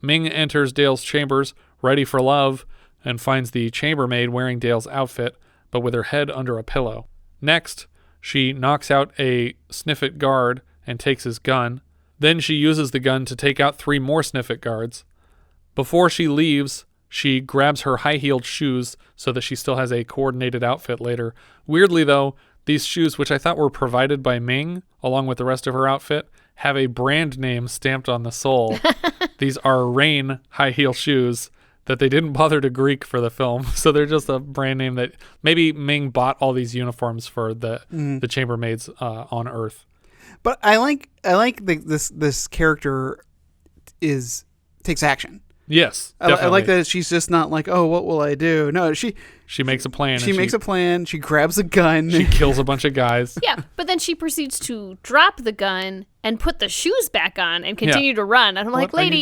Ming enters Dale's chambers, ready for love, and finds the chambermaid wearing Dale's outfit, but with her head under a pillow. Next, she knocks out a Sniffet guard and takes his gun. Then she uses the gun to take out 3 more Sniffet guards. Before she leaves, she grabs her high-heeled shoes so that she still has a coordinated outfit later. Weirdly, though, these shoes, which I thought were provided by Ming, along with the rest of her outfit, have a brand name stamped on the sole. These are Rain high-heel shoes that they didn't bother to Greek for the film. So they're just a brand name that maybe Ming bought all these uniforms for the chambermaids on Earth. But I like this character takes action. Yes, I like that she's just not like, oh, what will I do? No, she makes a plan. She makes a plan. She grabs a gun. She kills a bunch of guys. Yeah, but then she proceeds to drop the gun and put the shoes back on and continue to run. And I'm like, lady,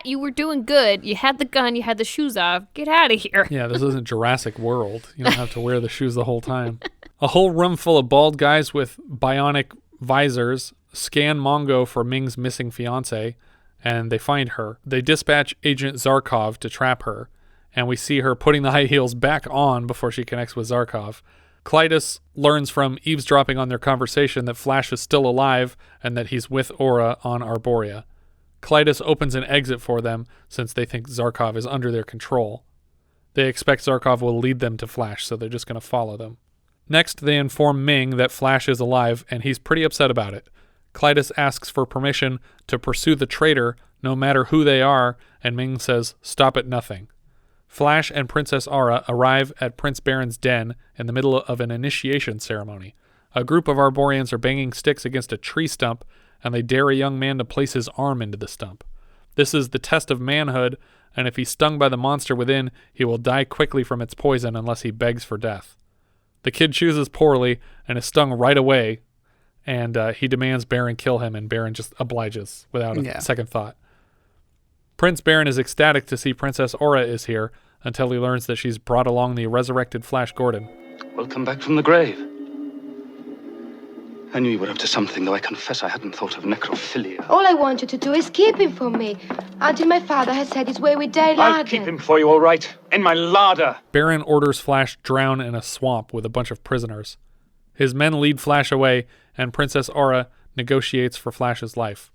you were doing good. You had the gun. You had the shoes off. Get out of here. Yeah, this isn't Jurassic World. You don't have to wear the shoes the whole time. A whole room full of bald guys with bionic visors scan Mongo for Ming's missing fiancée, and they find her. They dispatch Agent Zarkov to trap her, and we see her putting the high heels back on before she connects with Zarkov. Klytus learns from eavesdropping on their conversation that Flash is still alive and that he's with Aura on Arboria. Klytus opens an exit for them since they think Zarkov is under their control. They expect Zarkov will lead them to Flash, so they're just going to follow them. Next, they inform Ming that Flash is alive, and he's pretty upset about it. Klytus asks for permission to pursue the traitor, no matter who they are, and Ming says, stop at nothing. Flash and Princess Aura arrive at Prince Barin's den in the middle of an initiation ceremony. A group of Arborians are banging sticks against a tree stump, and they dare a young man to place his arm into the stump. This is the test of manhood, and if he's stung by the monster within, he will die quickly from its poison unless he begs for death. The kid chooses poorly and is stung right away, and he demands Barin kill him, and Barin just obliges without a second thought. Prince Barin is ecstatic to see Princess Aura is here until he learns that she's brought along the resurrected Flash Gordon. Welcome back from the grave. I knew you were up to something, though I confess I hadn't thought of necrophilia. All I want you to do is keep him for me until my father has said his way with Dale I'll Arden. keep him for you, all right, in my larder. Barin orders Flash drown in a swamp with a bunch of prisoners. His men lead Flash away, and Princess Aura negotiates for Flash's life.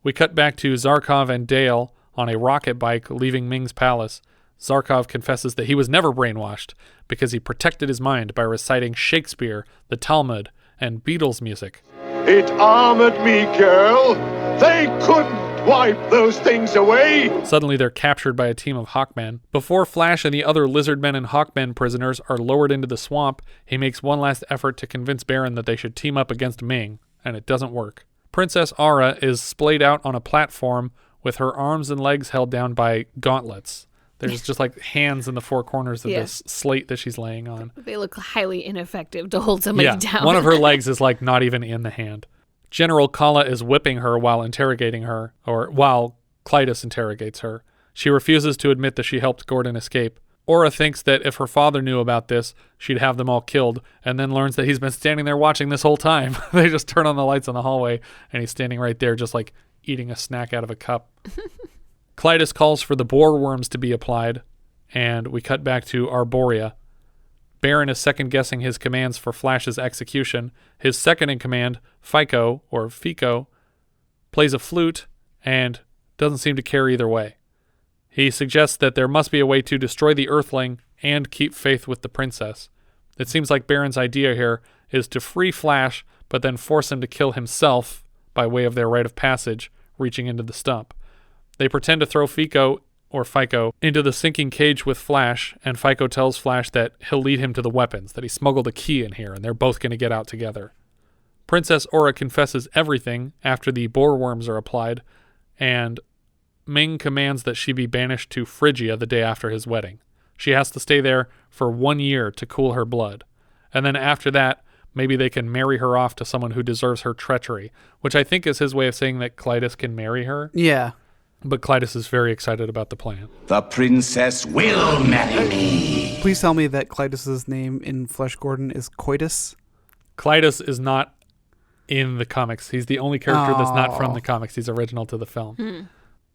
We cut back to Zarkov and Dale on a rocket bike leaving Ming's palace. Zarkov confesses that he was never brainwashed because he protected his mind by reciting Shakespeare, the Talmud, and Beatles music. It armored me, girl. They couldn't wipe those things away. Suddenly they're captured by a team of Hawkmen. Before Flash and the other Lizardmen and Hawkmen prisoners are lowered into the swamp, he makes one last effort to convince Barin that they should team up against Ming, and it doesn't work. Princess Aura is splayed out on a platform with her arms and legs held down by gauntlets. There's just like hands in the four corners of this slate that she's laying on. They look highly ineffective to hold somebody down. One of her legs is like not even in the hand. General Kala is whipping her while interrogating her, or while Klytus interrogates her. She refuses to admit that she helped Gordon escape. Aura thinks that if her father knew about this, she'd have them all killed, and then learns that he's been standing there watching this whole time. They just turn on the lights in the hallway, and he's standing right there just like eating a snack out of a cup. Klytus calls for the boar worms to be applied, and we cut back to Arboria. Barin is second-guessing his commands for Flash's execution. His second-in-command, Fico, plays a flute and doesn't seem to care either way. He suggests that there must be a way to destroy the Earthling and keep faith with the princess. It seems like Barin's idea here is to free Flash, but then force him to kill himself by way of their rite of passage, reaching into the stump. They pretend to throw Fico into the sinking cage with Flash, and Fico tells Flash that he'll lead him to the weapons, that he smuggled a key in here, and they're both going to get out together. Princess Aura confesses everything after the boar worms are applied, and Ming commands that she be banished to Phrygia the day after his wedding. She has to stay there for 1 year to cool her blood. And then after that, maybe they can marry her off to someone who deserves her treachery, which I think is his way of saying that Klytus can marry her. Yeah. But Klytus is very excited about the plan. The princess will marry me. Please tell me that Klytus's name in Flash Gordon is Coitus. Klytus is not in the comics. He's the only character that's not from the comics. He's original to the film.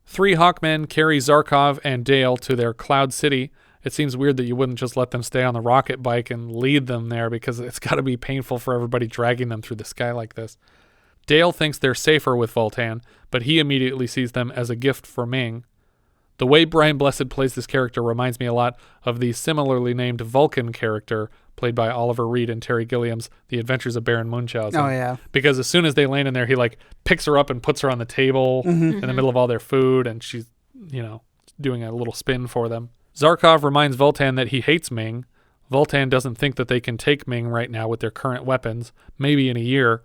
3 Hawkmen carry Zarkov and Dale to their Cloud City. It seems weird that you wouldn't just let them stay on the rocket bike and lead them there, because it's got to be painful for everybody dragging them through the sky like this. Dale thinks they're safer with Vultan, but he immediately sees them as a gift for Ming. The way Brian Blessed plays this character reminds me a lot of the similarly named Vulcan character played by Oliver Reed and Terry Gilliam's The Adventures of Baron Munchausen. Oh, yeah. Because as soon as they land in there, he picks her up and puts her on the table in the middle of all their food, and she's, doing a little spin for them. Zarkov reminds Vultan that he hates Ming. Vultan doesn't think that they can take Ming right now with their current weapons, maybe in a year.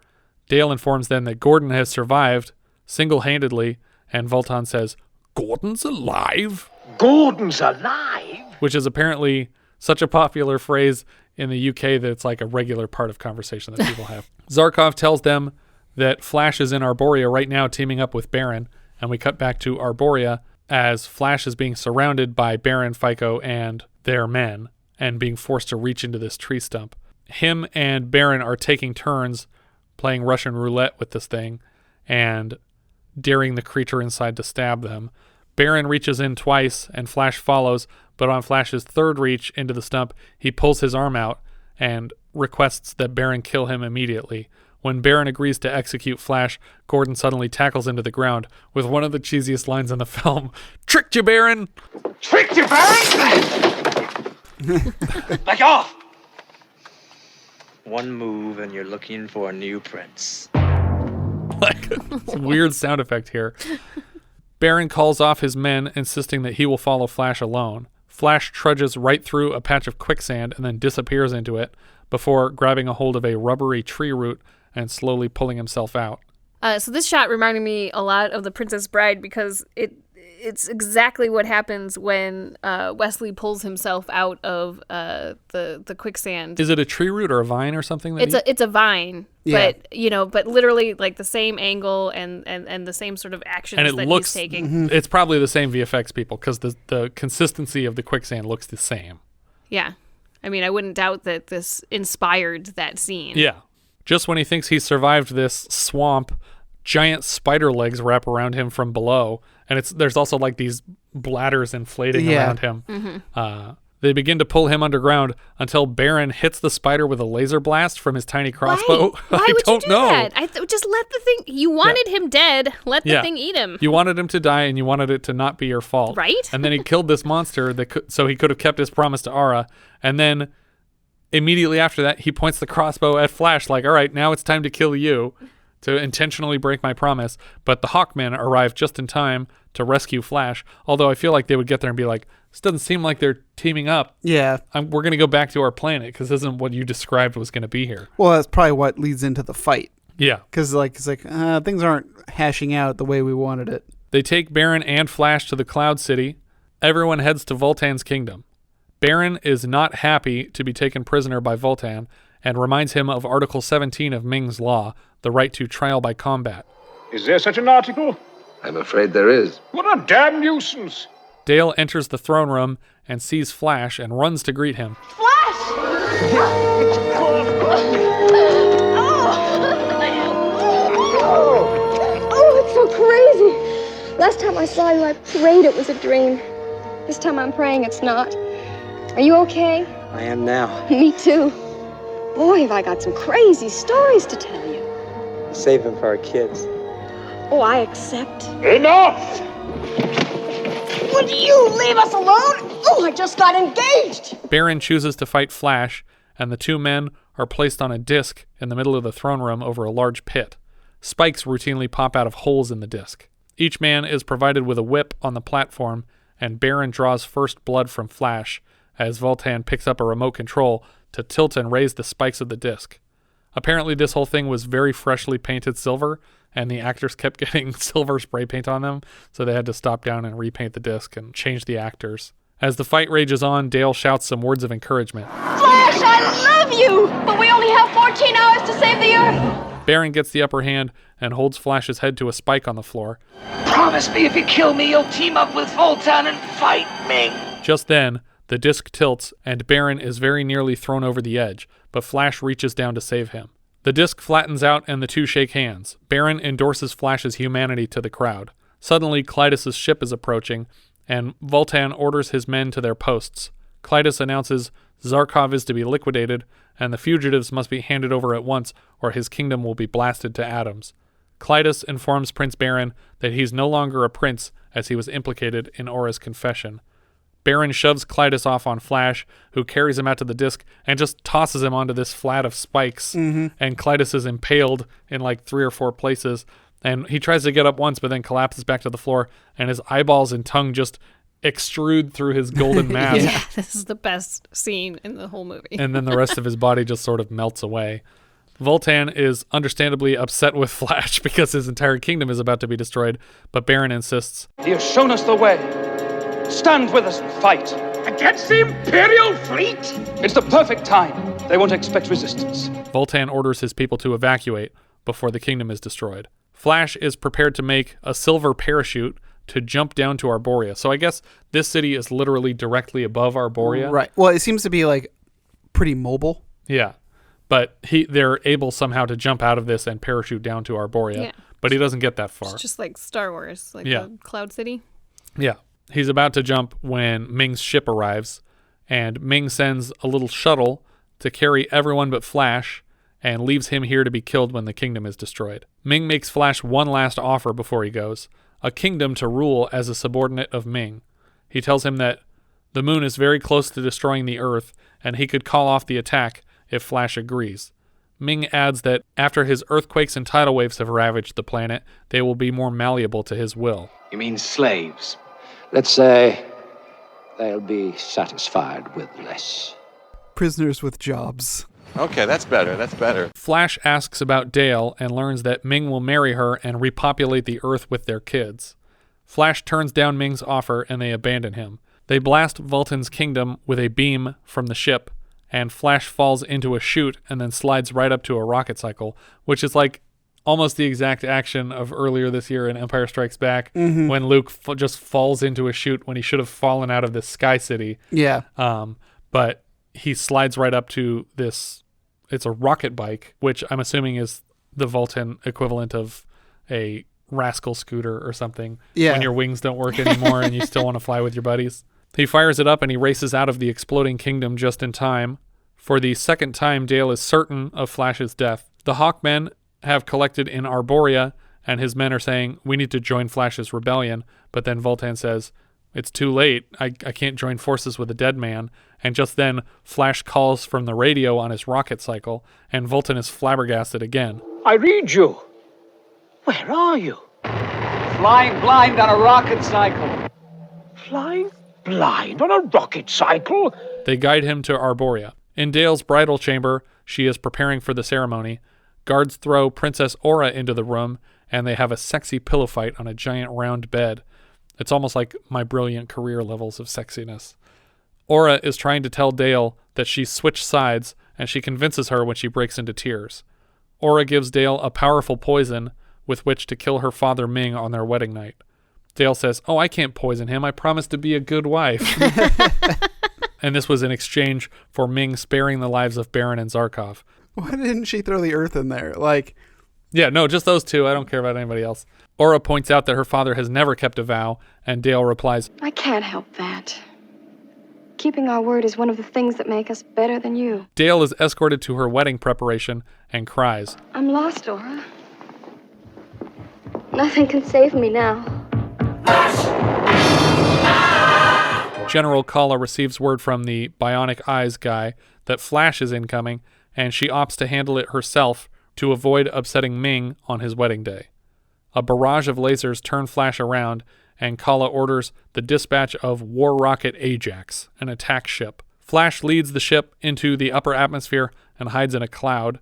Dale informs them that Gordon has survived single-handedly, and Vultan says, "Gordon's alive?" Gordon's alive? Which is apparently such a popular phrase in the UK that it's like a regular part of conversation that people have. Zarkov tells them that Flash is in Arboria right now teaming up with Barin, and we cut back to Arboria as Flash is being surrounded by Barin, Fico, and their men, and being forced to reach into this tree stump. Him and Barin are taking turns playing Russian roulette with this thing and daring the creature inside to stab them. Barin reaches in twice and Flash follows, but on Flash's third reach into the stump, he pulls his arm out and requests that Barin kill him immediately. When Barin agrees to execute Flash, Gordon suddenly tackles into the ground with one of the cheesiest lines in the film. "Tricked you, Barin!" Tricked you, Barin? Back off! One move and you're looking for a new prince. It's a weird sound effect here. Barin calls off his men, insisting that he will follow Flash alone. Flash trudges right through a patch of quicksand and then disappears into it before grabbing a hold of a rubbery tree root and slowly pulling himself out. So this shot reminded me a lot of The Princess Bride because it's exactly what happens when Wesley pulls himself out of the quicksand. Is it a tree root or a vine or something? It's a vine, yeah. but literally like the same angle and the same sort of actions that he's taking. It's probably the same VFX people because the consistency of the quicksand looks the same. Yeah. I mean, I wouldn't doubt that this inspired that scene. Yeah. Just when he thinks he's survived this swamp, giant spider legs wrap around him from below, and there's also like these bladders inflating around him. Mm-hmm. They begin to pull him underground until Barin hits the spider with a laser blast from his tiny crossbow. Why would you do that? Just let the thing. You wanted him dead. Let the Yeah. thing eat him. You wanted him to die, and you wanted it to not be your fault. Right? And then he killed this monster so he could have kept his promise to Aura. And then immediately after that, he points the crossbow at Flash, like, all right, now it's time to kill you, to intentionally break my promise. But the Hawkmen arrive just in time to rescue Flash, although I feel like they would get there and be like, this doesn't seem like they're teaming up. Yeah. We're going to go back to our planet because this isn't what you described was going to be here. Well, that's probably what leads into the fight. Yeah. Because things aren't hashing out the way we wanted it. They take Barin and Flash to the Cloud City. Everyone heads to Vultan's kingdom. Barin is not happy to be taken prisoner by Vultan and reminds him of Article 17 of Ming's law, the right to trial by combat. Is there such an article? I'm afraid there is. What a damn nuisance! Dale enters the throne room and sees Flash and runs to greet him. Oh, it's so crazy. Last time I saw you, I prayed it was a dream. This time I'm praying it's not. Are you okay? I am now. Me too. Boy, have I got some crazy stories to tell you. Save them for our kids. Oh, I accept. Enough! Would you leave us alone? Oh, I just got engaged. Barin chooses to fight Flash, and the two men are placed on a disc in the middle of the throne room over a large pit. Spikes routinely pop out of holes in the disc. Each man is provided with a whip on the platform, and Barin draws first blood from Flash as Vultan picks up a remote control to tilt and raise the spikes of the disc. Apparently this whole thing was very freshly painted silver, and the actors kept getting silver spray paint on them, so they had to stop down and repaint the disc and change the actors. As the fight rages on, Dale shouts some words of encouragement. Flash, I love you! But we only have 14 hours to save the Earth! Barin gets the upper hand and holds Flash's head to a spike on the floor. Promise me if you kill me, you'll team up with Vultan and fight Ming. Just then, the disc tilts, and Barin is very nearly thrown over the edge, but Flash reaches down to save him. The disc flattens out and the two shake hands. Barin endorses Flash's humanity to the crowd. Suddenly, Klytus' ship is approaching, and Vultan orders his men to their posts. Klytus announces Zarkov is to be liquidated, and the fugitives must be handed over at once, or his kingdom will be blasted to atoms. Klytus informs Prince Barin that he's no longer a prince, as he was implicated in Aura's confession. Barin shoves Klytus off on Flash, who carries him out to the disc and just tosses him onto this flat of spikes. And Klytus is impaled in like 3 or 4 places. And he tries to get up once, but then collapses back to the floor, and his eyeballs and tongue just extrude through his golden mask. Yeah, this is the best scene in the whole movie. And then the rest of his body just sort of melts away. Vultan is understandably upset with Flash because his entire kingdom is about to be destroyed, but Barin insists. He has shown us the way. Stand with us and fight. Against the Imperial fleet? It's the perfect time. They won't expect resistance. Vultan orders his people to evacuate before the kingdom is destroyed. Flash is prepared to make a silver parachute to jump down to Arboria. So I guess this city is literally directly above Arboria. Right. Well, it seems to be like pretty mobile. Yeah. But they're able somehow to jump out of this and parachute down to Arboria. Yeah. But he doesn't get that far. It's just like Star Wars, like Yeah. the Cloud City. Yeah. He's about to jump when Ming's ship arrives, and Ming sends a little shuttle to carry everyone but Flash and leaves him here to be killed when the kingdom is destroyed. Ming makes Flash one last offer before he goes, a kingdom to rule as a subordinate of Ming. He tells him that the moon is very close to destroying the Earth, and he could call off the attack if Flash agrees. Ming adds that after his earthquakes and tidal waves have ravaged the planet, they will be more malleable to his will. You mean slaves? Let's say they'll be satisfied with less. Prisoners with jobs. Okay, that's better. That's better. Flash asks about Dale and learns that Ming will marry her and repopulate the Earth with their kids. Flash turns down Ming's offer and they abandon him. They blast Vultan's kingdom with a beam from the ship, and Flash falls into a chute and then slides right up to a rocket cycle, which is like almost the exact action of earlier this year in Empire Strikes Back, when Luke just falls into a chute when he should have fallen out of this sky city. Yeah. But he slides right up to this, it's a rocket bike, which I'm assuming is the Vultan equivalent of a rascal scooter or something. Yeah. When your wings don't work anymore and you still want to fly with your buddies. He fires it up and he races out of the exploding kingdom just in time. For the second time, Dale is certain of Flash's death. The Hawkmen have collected in Arboria, and his men are saying, we need to join Flash's rebellion. But then Vultan says, it's too late. I can't join forces with a dead man. And just then, Flash calls from the radio on his rocket cycle, and Vultan is flabbergasted again. I read you. Where are you? Flying blind on a rocket cycle. Flying blind on a rocket cycle? They guide him to Arboria. In Dale's bridal chamber, she is preparing for the ceremony. Guards throw Princess Aura into the room, and they have a sexy pillow fight on a giant round bed. It's almost like My Brilliant Career levels of sexiness. Aura is trying to tell Dale that she's switched sides, and she convinces her when she breaks into tears. Aura gives Dale a powerful poison with which to kill her father Ming on their wedding night. Dale says, oh, I can't poison him. I promised to be a good wife. And this was in exchange for Ming sparing the lives of Barin and Zarkov. Why didn't she throw the Earth in there? Yeah, no, just those two. I don't care about anybody else. Aura points out that her father has never kept a vow, and Dale replies, I can't help that. keeping our word is one of the things that make us better than you. Dale is escorted to her wedding preparation and cries. I'm lost, Aura. Nothing can save me now. General Kala receives word from the Bionic Eyes guy that Flash is incoming, and she opts to handle it herself to avoid upsetting Ming on his wedding day. A barrage of lasers turn Flash around, and Kala orders the dispatch of War Rocket Ajax, an attack ship. Flash leads the ship into the upper atmosphere and hides in a cloud.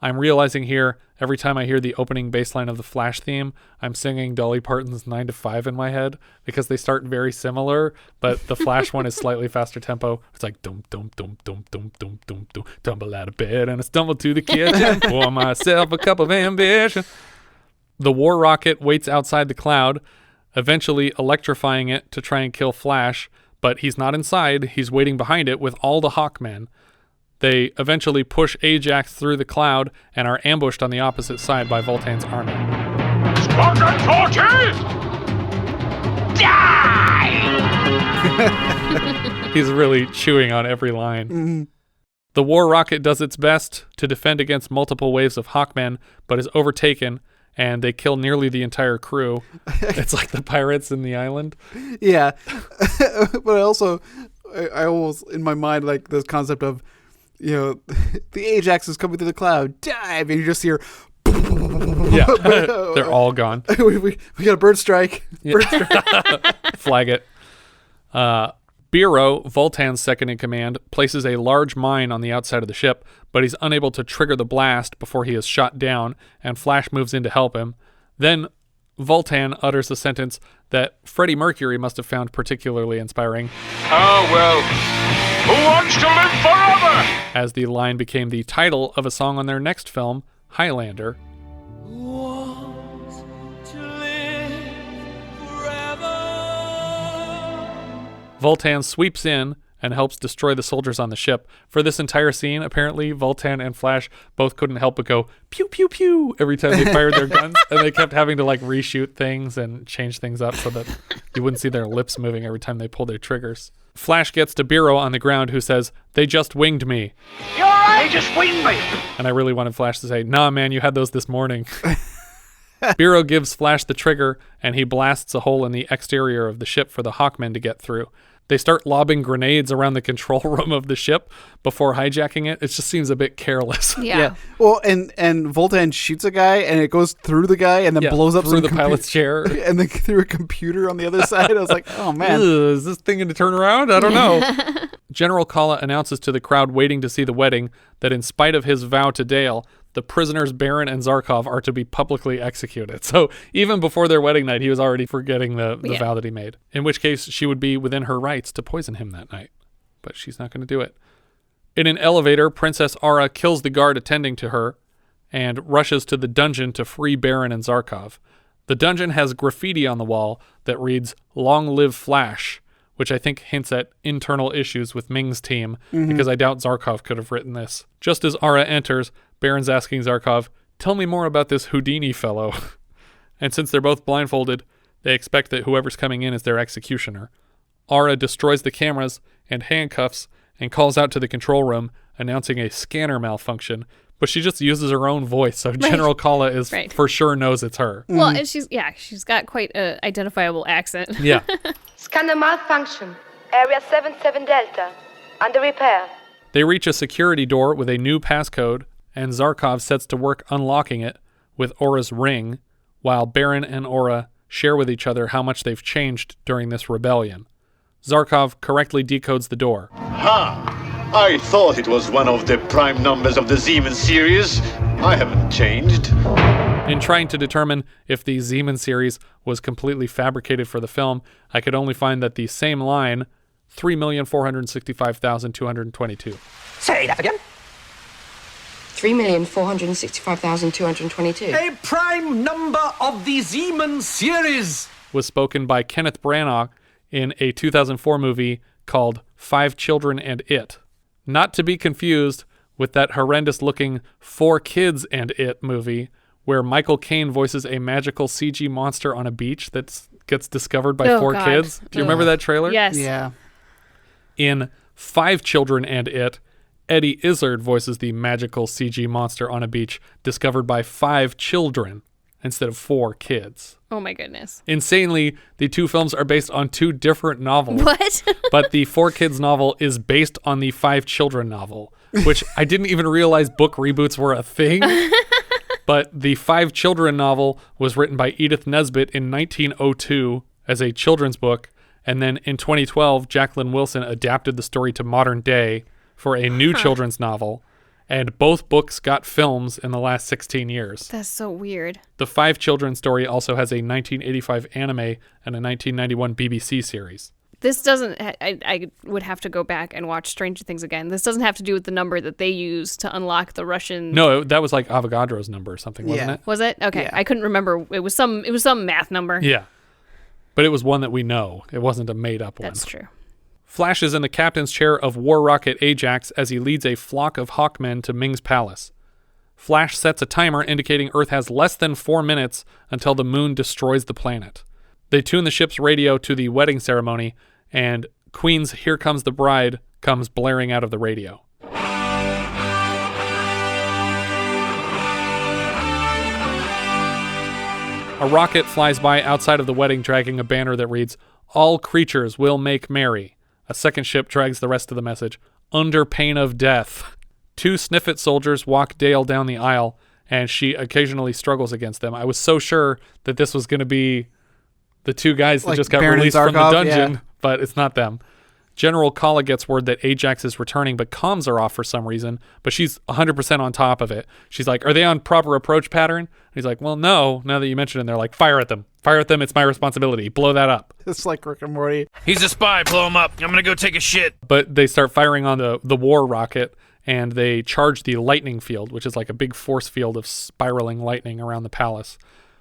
I'm realizing here, every time I hear the opening bass line of the Flash theme, I'm singing Dolly Parton's 9 to 5 in my head, because they start very similar, but the Flash one is slightly faster tempo. It's like dum dum dum dum dum dum dum dum, tumble out of bed and I stumble to the kitchen, pour myself a cup of ambition. The War Rocket waits outside the cloud, eventually electrifying it to try and kill Flash, but he's not inside, he's waiting behind it with all the Hawkmen. They eventually push Ajax through the cloud and are ambushed on the opposite side by Vultan's army. Squadron 40! Die! He's really chewing on every line. Mm-hmm. The War Rocket does its best to defend against multiple waves of Hawkmen, but is overtaken, and they kill nearly the entire crew. It's like the pirates in the island. Yeah. But also, I almost, in my mind, like this concept of, you know, the Ajax is coming through the cloud, dive, and you just hear, yeah, they're all gone. we got a bird strike. Yeah. Bird strike. Flag it. Biro, Vultan's second in command, places a large mine on the outside of the ship, but he's unable to trigger the blast before he is shot down, and Flash moves in to help him. Then Vultan utters the sentence that Freddie Mercury must have found particularly inspiring. Oh, well, who wants to live forever? As the line became the title of a song on their next film, Highlander. Vultan sweeps in and helps destroy the soldiers on the ship. For this entire scene, apparently, Vultan and Flash both couldn't help but go pew, pew, pew every time they fired their guns. And they kept having to like reshoot things and change things up so that you wouldn't see their lips moving every time they pulled their triggers. Flash gets to Biro on the ground, who says, "They just winged me." You're right. They just winged me. And I really wanted Flash to say, "Nah, man, you had those this morning." Biro gives Flash the trigger, and he blasts a hole in the exterior of the ship for the Hawkmen to get through. They start lobbing grenades around the control room of the ship before hijacking it. It just seems a bit careless. Yeah. Well, and Vultan shoots a guy, and it goes through the guy, and then blows up through the pilot's chair, and then through a computer on the other side. I was like, oh man, is this thing going to turn around? I don't know. General Kala announces to the crowd waiting to see the wedding that in spite of his vow to Dale, the prisoners Barin and Zarkov are to be publicly executed. So even before their wedding night, he was already forgetting the vow that he made. In which case, she would be within her rights to poison him that night. But she's not going to do it. In an elevator, Princess Aura kills the guard attending to her and rushes to the dungeon to free Barin and Zarkov. The dungeon has graffiti on the wall that reads, "Long live Flash," which I think hints at internal issues with Ming's team, because I doubt Zarkov could have written this. Just as Aura enters, Barin's asking Zarkov, "Tell me more about this Houdini fellow." And since they're both blindfolded, they expect that whoever's coming in is their executioner. Aura destroys the cameras and handcuffs and calls out to the control room, announcing a scanner malfunction, but she just uses her own voice, so General Kala is for sure knows it's her. Well, and she's got quite an identifiable accent. Yeah. Scanner malfunction. Area 77 Delta. Under repair. They reach a security door with a new passcode, and Zarkov sets to work unlocking it with Aura's ring, while Barin and Aura share with each other how much they've changed during this rebellion. Zarkov correctly decodes the door. Ha! I thought it was one of the prime numbers of the Zeman series. I haven't changed. In trying to determine if the Zeman series was completely fabricated for the film, I could only find that the same line, 3,465,222. Say that again. 3,465,222. A prime number of the Zeman series was spoken by Kenneth Branagh in a 2004 movie called 5 Children and It. Not to be confused with that horrendous-looking 4 Kids and It movie where Michael Caine voices a magical CG monster on a beach that gets discovered by 4 kids. Do you remember that trailer? Yes. Yeah. In Five Children and It, Eddie Izzard voices the magical CG monster on a beach discovered by 5 children instead of 4 kids. Oh my goodness. Insanely, the 2 films are based on 2 different novels. What? But the 4 Kids novel is based on the 5 Children novel, which I didn't even realize book reboots were a thing. But the 5 Children novel was written by Edith Nesbit in 1902 as a children's book. And then in 2012, Jacqueline Wilson adapted the story to modern day for a new children's novel. And both books got films in the last 16 years. That's so weird. The 5 Children story also has a 1985 anime and a 1991 BBC series. This doesn't, I would have to go back and watch Stranger Things again. This doesn't have to do with the number that they use to unlock the Russian. No, that was like Avogadro's number or something, wasn't it? Was it? Okay. Yeah. I couldn't remember. It was some math number. Yeah. But it was one that we know. It wasn't a made up one. That's true. Flash is in the captain's chair of War Rocket Ajax as he leads a flock of Hawkmen to Ming's palace. Flash sets a timer indicating Earth has less than 4 minutes until the moon destroys the planet. They tune the ship's radio to the wedding ceremony, and Queen's Here Comes the Bride comes blaring out of the radio. A rocket flies by outside of the wedding dragging a banner that reads, "All creatures will make merry." A second ship drags the rest of the message, "Under pain of death." 2 Sniffet soldiers walk Dale down the aisle, and she occasionally struggles against them. I was so sure that this was going to be the 2 guys that like just got Barin released and from the Zarkov, dungeon, yeah. But it's not them. General Kala gets word that Ajax is returning, but comms are off for some reason, but she's 100% on top of it. She's like, "Are they on proper approach pattern?" And he's like, "Well, no, now that you mention it." And they're like, "Fire at them. Fire at them. It's my responsibility. Blow that up." It's like Rick and Morty. He's a spy. Blow him up. I'm going to go take a shit. But they start firing on the war rocket, and they charge the lightning field, which is like a big force field of spiraling lightning around the palace.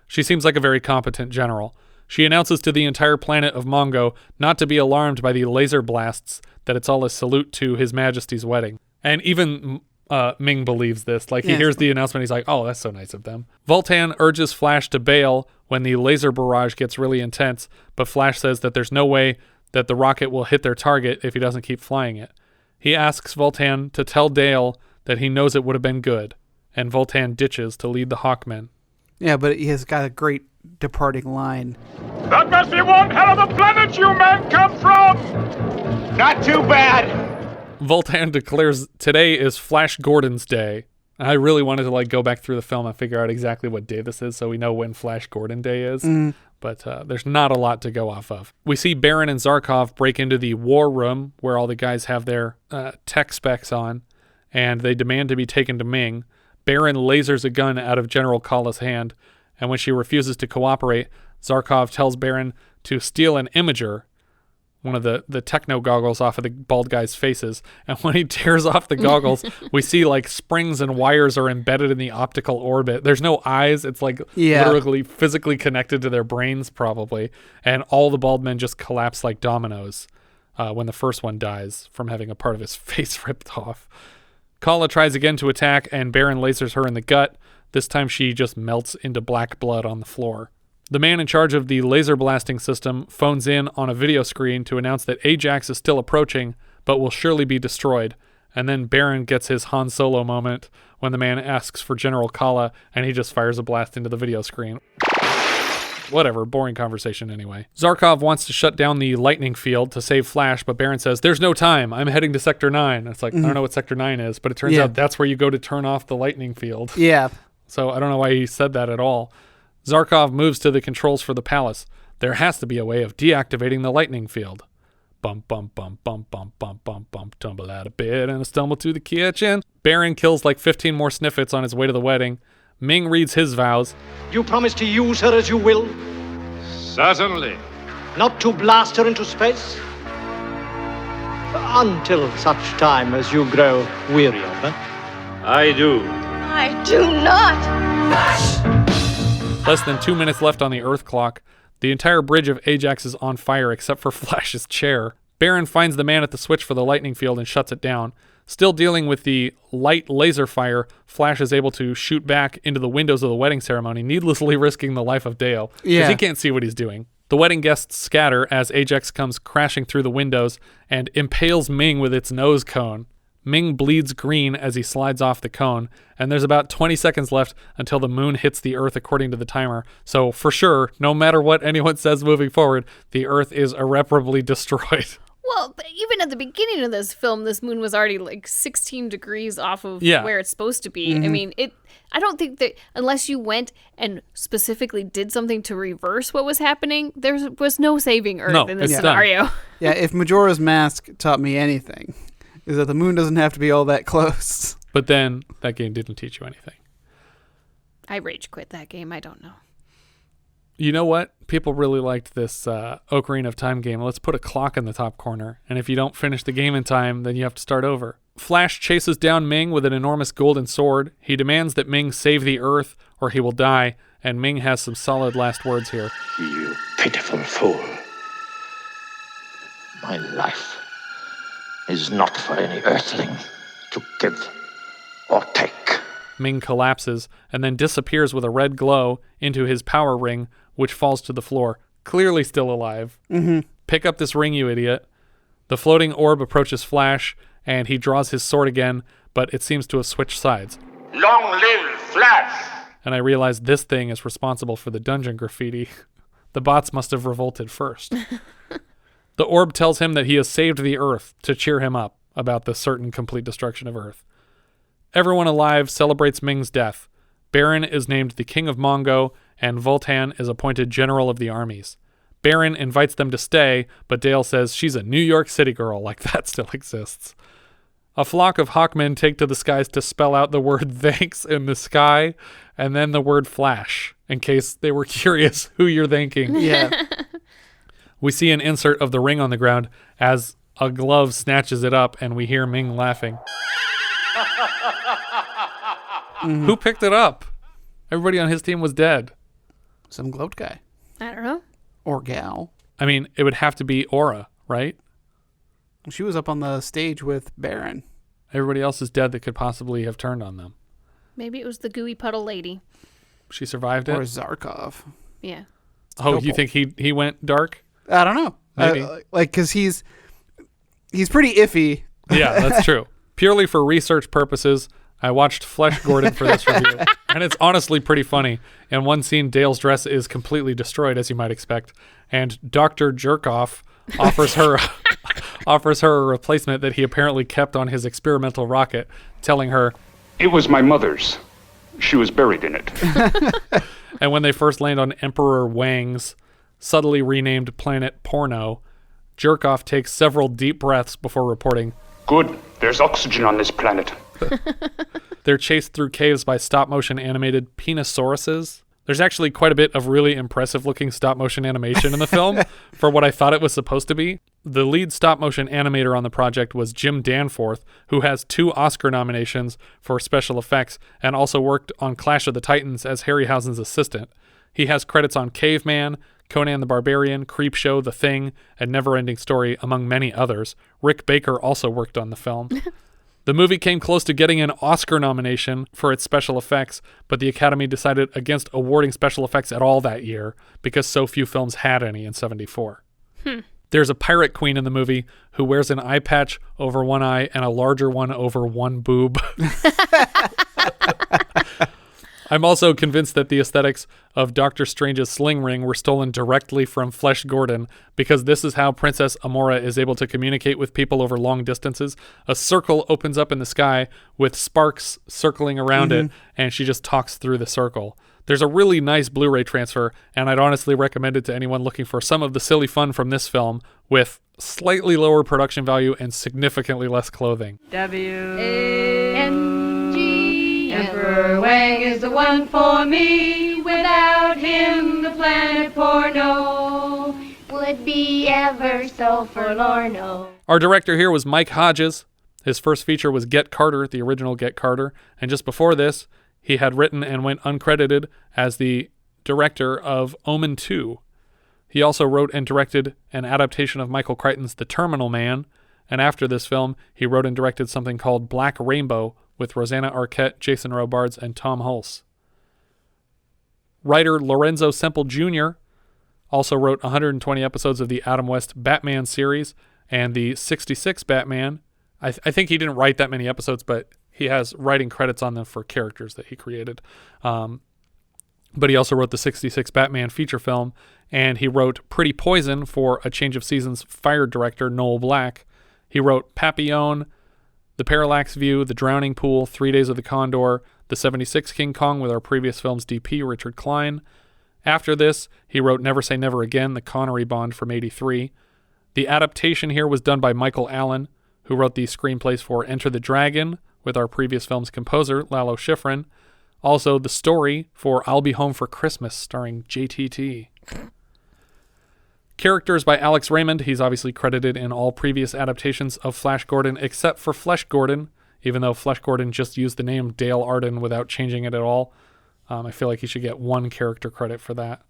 She seems like a very competent general. She announces to the entire planet of Mongo not to be alarmed by the laser blasts, that it's all a salute to His Majesty's wedding. And even Ming believes this. Like, he hears the announcement, he's like, "Oh, that's so nice of them." Vultan urges Flash to bail when the laser barrage gets really intense, but Flash says that there's no way that the rocket will hit their target if he doesn't keep flying it. He asks Vultan to tell Dale that he knows it would have been good, and Vultan ditches to lead the Hawkmen. Yeah, but he has got a great departing line. That must be one hell of a planet you men come from! Not too bad! Vultan declares today is Flash Gordon's day. I really wanted to go back through the film and figure out exactly what day this is so we know when Flash Gordon Day is. But there's not a lot to go off of. We see Barin and Zarkov break into the war room where all the guys have their tech specs on, and they demand to be taken to Ming. Barin lasers a gun out of General Kala's hand, and when she refuses to cooperate, Zarkov tells Barin to steal an imager, one of the techno goggles off of the bald guy's faces. And when he tears off the goggles, we see springs and wires are embedded in the optical orbit. There's no eyes. It's literally physically connected to their brains probably. And all the bald men just collapse like dominoes when the first one dies from having a part of his face ripped off. Kala tries again to attack, and Barin lasers her in the gut. This time she just melts into black blood on the floor. The man in charge of the laser blasting system phones in on a video screen to announce that Ajax is still approaching, but will surely be destroyed. And then Barin gets his Han Solo moment when the man asks for General Kala, and he just fires a blast into the video screen. Whatever, boring conversation anyway. Zarkov wants to shut down the lightning field to save Flash, but Barin says, "There's no time. I'm heading to Sector 9. It's like, I don't know what Sector 9 is, but it turns out that's where you go to turn off the lightning field. Yeah. So I don't know why he said that at all. Zarkov moves to the controls for the palace. There has to be a way of deactivating the lightning field. Bump, bump, bump, bump, bump, bump, bump, bump, tumble out of bed and stumble to the kitchen. Barin kills 15 more Sniffets on his way to the wedding. Ming reads his vows. You promise to use her as you will? Certainly. Not to blast her into space? Until such time as you grow weary of her? I do. I do not! Less than 2 minutes left on the Earth clock. The entire bridge of Ajax is on fire except for Flash's chair. Barin finds the man at the switch for the lightning field and shuts it down. Still dealing with the light laser fire, Flash is able to shoot back into the windows of the wedding ceremony, needlessly risking the life of Dale. Because he can't see what he's doing. The wedding guests scatter as Ajax comes crashing through the windows and impales Ming with its nose cone. Ming bleeds green as he slides off the cone, and there's about 20 seconds left until the moon hits the Earth according to the timer. So for sure, no matter what anyone says moving forward, the Earth is irreparably destroyed. Well, but even at the beginning of this film, this moon was already like 16 degrees off of where it's supposed to be. I mean, I don't think that unless you went and specifically did something to reverse what was happening, there was no saving Earth in this scenario. Yeah, if Majora's Mask taught me anything, is that the moon doesn't have to be all that close. But then that game didn't teach you anything. I rage quit that game. I don't know. You know what? People really liked this Ocarina of Time game. Let's put a clock in the top corner, and if you don't finish the game in time, then you have to start over. Flash chases down Ming with an enormous golden sword. He demands that Ming save the Earth, or he will die, and Ming has some solid last words here. You pitiful fool. My life is not for any earthling to give or take. Ming collapses and then disappears with a red glow into his power ring, which falls to the floor, clearly still alive. Pick up this ring, you idiot. The floating orb approaches Flash, and he draws his sword again, but it seems to have switched sides. Long live Flash! And I realize this thing is responsible for the dungeon graffiti. The bots must have revolted first. The orb tells him that he has saved the Earth to cheer him up about the certain complete destruction of Earth. Everyone alive celebrates Ming's death. Barin is named the King of Mongo, and Vultan is appointed General of the Armies. Barin invites them to stay, but Dale says she's a New York City girl, like that still exists. A flock of hawkmen take to the skies to spell out the word thanks in the sky, and then the word flash, in case they were curious who you're thanking. Yeah. We see an insert of the ring on the ground as a glove snatches it up, and we hear Ming laughing. Who picked it up? Everybody on his team was dead. Some gloat guy. I don't know. Or gal. I mean, it would have to be Aura, right? She was up on the stage with Barin. Everybody else is dead that could possibly have turned on them. Maybe it was the gooey puddle lady. She survived it? Or Zarkov. Yeah. Oh, Topol. You think he went dark? I don't know. Maybe. Because he's pretty iffy. Yeah, that's true. Purely for research purposes, I watched Flesh Gordon for this review, and it's honestly pretty funny. In one scene, Dale's dress is completely destroyed, as you might expect, and Dr. Jerkoff offers her a replacement that he apparently kept on his experimental rocket, telling her, "It was my mother's. She was buried in it." And when they first land on Emperor Wang's subtly renamed planet Porno, Jerkoff takes several deep breaths before reporting, "Good. There's oxygen on this planet." They're chased through caves by stop-motion animated Penisauruses. There's actually quite a bit of really impressive-looking stop-motion animation in the film for what I thought it was supposed to be. The lead stop-motion animator on the project was Jim Danforth, who has 2 Oscar nominations for special effects and also worked on Clash of the Titans as Harryhausen's assistant. He has credits on Caveman, Conan the Barbarian, Creepshow, The Thing, and Neverending Story, among many others. Rick Baker also worked on the film. The movie came close to getting an Oscar nomination for its special effects, but the Academy decided against awarding special effects at all that year because so few films had any in '74. There's a pirate queen in the movie who wears an eye patch over one eye and a larger one over one boob. I'm also convinced that the aesthetics of Doctor Strange's sling ring were stolen directly from Flesh Gordon, because this is how Princess Amora is able to communicate with people over long distances. A circle opens up in the sky with sparks circling around it, and she just talks through the circle. There's a really nice Blu-ray transfer, and I'd honestly recommend it to anyone looking for some of the silly fun from this film with slightly lower production value and significantly less clothing. Emperor Wang is the one for me. Without him, the planet Porno would be ever so forlorno. Our director here was Mike Hodges. His first feature was Get Carter, the original Get Carter. And just before this, he had written and went uncredited as the director of Omen 2. He also wrote and directed an adaptation of Michael Crichton's The Terminal Man. And after this film, he wrote and directed something called Black Rainbow, with Rosanna Arquette, Jason Robards, and Tom Hulse. Writer Lorenzo Semple Jr. Also wrote 120 episodes of the Adam West Batman series and the 66 Batman. I think he didn't write that many episodes, but he has writing credits on them for characters that he created. But he also wrote the 66 Batman feature film, and he wrote Pretty Poison for A Change of Seasons fired director Noel Black. He wrote Papillon, The Parallax View, The Drowning Pool, 3 Days of the Condor, The 76 King Kong with our previous film's DP, Richard Klein. After this, he wrote Never Say Never Again, The Connery Bond from '83. The adaptation here was done by Michael Allin, who wrote the screenplays for Enter the Dragon with our previous film's composer, Lalo Schifrin. Also, the story for I'll Be Home for Christmas, starring JTT. Characters by Alex Raymond. He's obviously credited in all previous adaptations of Flash Gordon, except for Flesh Gordon, even though Flesh Gordon just used the name Dale Arden without changing it at all. I feel like he should get one character credit for that.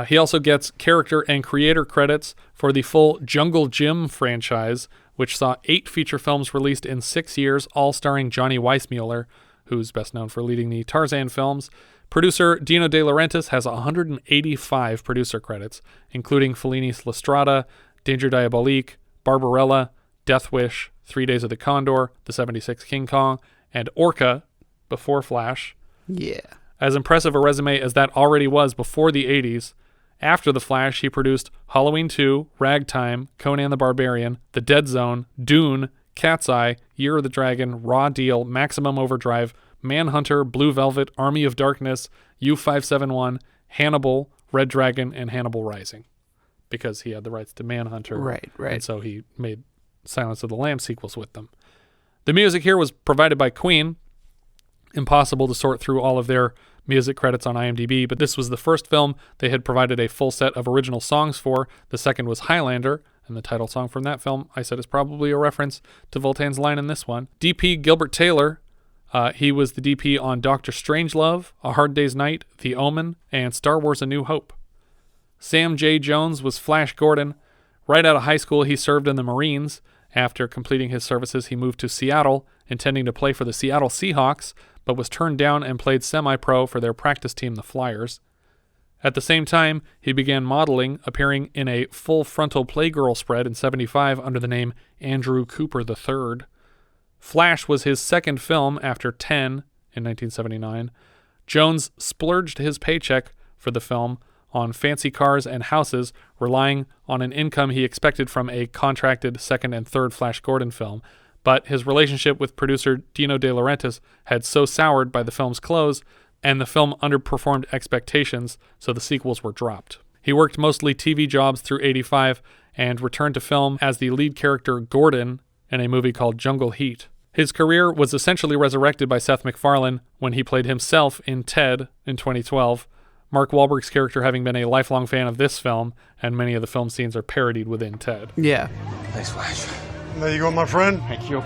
He also gets character and creator credits for the full Jungle Jim franchise, which saw 8 feature films released in 6 years, all starring Johnny Weissmuller, who's best known for leading the Tarzan films. Producer Dino De Laurentiis has 185 producer credits, including Fellini's La Strada, Danger Diabolique, Barbarella, Death Wish, 3 Days of the Condor, The 76 King Kong, and Orca, before Flash. Yeah. As impressive a resume as that already was before the 80s, after The Flash, he produced Halloween 2, Ragtime, Conan the Barbarian, The Dead Zone, Dune, Cat's Eye, Year of the Dragon, Raw Deal, Maximum Overdrive, Manhunter, Blue Velvet, Army of Darkness, U-571, Hannibal, Red Dragon, and Hannibal Rising. Because he had the rights to Manhunter. Right. And so he made Silence of the Lambs sequels with them. The music here was provided by Queen. Impossible to sort through all of their music credits on IMDb, but this was the first film they had provided a full set of original songs for. The second was Highlander, and the title song from that film, I said, is probably a reference to Vultan's line in this one. DP Gilbert Taylor, he was the DP on Doctor Strangelove, A Hard Day's Night, The Omen, and Star Wars A New Hope. Sam J. Jones was Flash Gordon. Right out of high school, he served in the Marines. After completing his services, he moved to Seattle, intending to play for the Seattle Seahawks, but was turned down and played semi-pro for their practice team, the Flyers. At the same time, he began modeling, appearing in a full-frontal Playgirl spread in '75 under the name Andrew Cooper III. Flash was his second film after 10 in 1979. Jones splurged his paycheck for the film on fancy cars and houses, relying on an income he expected from a contracted second and third Flash Gordon film. But his relationship with producer Dino De Laurentiis had so soured by the film's close, and the film underperformed expectations, so the sequels were dropped. He worked mostly TV jobs through '85 and returned to film as the lead character Gordon in a movie called Jungle Heat. His career was essentially resurrected by Seth MacFarlane when he played himself in Ted in 2012, Mark Wahlberg's character having been a lifelong fan of this film, and many of the film scenes are parodied within Ted. Yeah. Thanks, Flash. There you go, my friend. Thank you.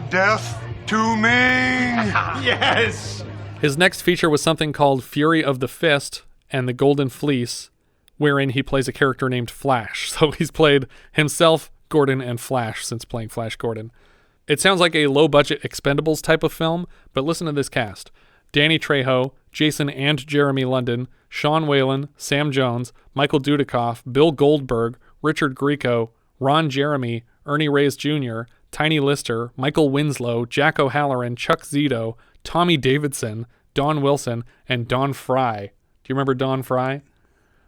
Death to Ming! Yes! His next feature was something called Fury of the Fist and the Golden Fleece, wherein he plays a character named Flash. So he's played himself, Gordon, and Flash since playing Flash Gordon. It sounds like a low-budget Expendables type of film, but listen to this cast. Danny Trejo, Jason and Jeremy London, Sean Whalen, Sam Jones, Michael Dudikoff, Bill Goldberg, Richard Grieco, Ron Jeremy, Ernie Reyes Jr., Tiny Lister, Michael Winslow, Jack O'Halloran, Chuck Zito, Tommy Davidson, Don Wilson, and Don Fry. Do you remember Don Fry?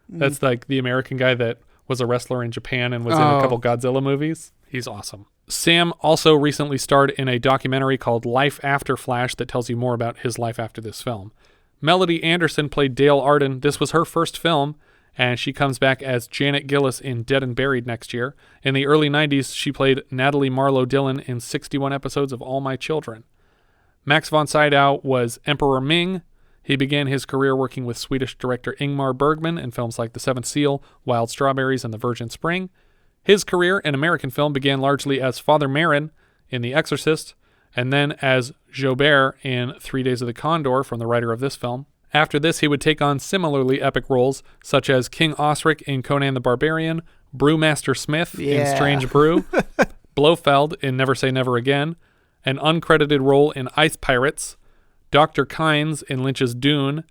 That's like the American guy that was a wrestler in Japan and was in a couple Godzilla movies. He's awesome. Sam also recently starred in a documentary called Life After Flash that tells you more about his life after this film. Melody Anderson played Dale Arden. This was her first film, and she comes back as Janet Gillis in Dead and Buried next year. In the early 90s, she played Natalie Marlowe Dillon in 61 episodes of All My Children. Max von Sydow was Emperor Ming. He began his career working with Swedish director Ingmar Bergman in films like The Seventh Seal, Wild Strawberries, and The Virgin Spring. His career in American film began largely as Father Merrin in The Exorcist, and then as Jobert in 3 Days of the Condor from the writer of this film. After this, he would take on similarly epic roles, such as King Osric in Conan the Barbarian, Brewmaster Smith in Strange Brew, Blofeld in Never Say Never Again, an uncredited role in Ice Pirates, Dr. Kynes in Lynch's Dune,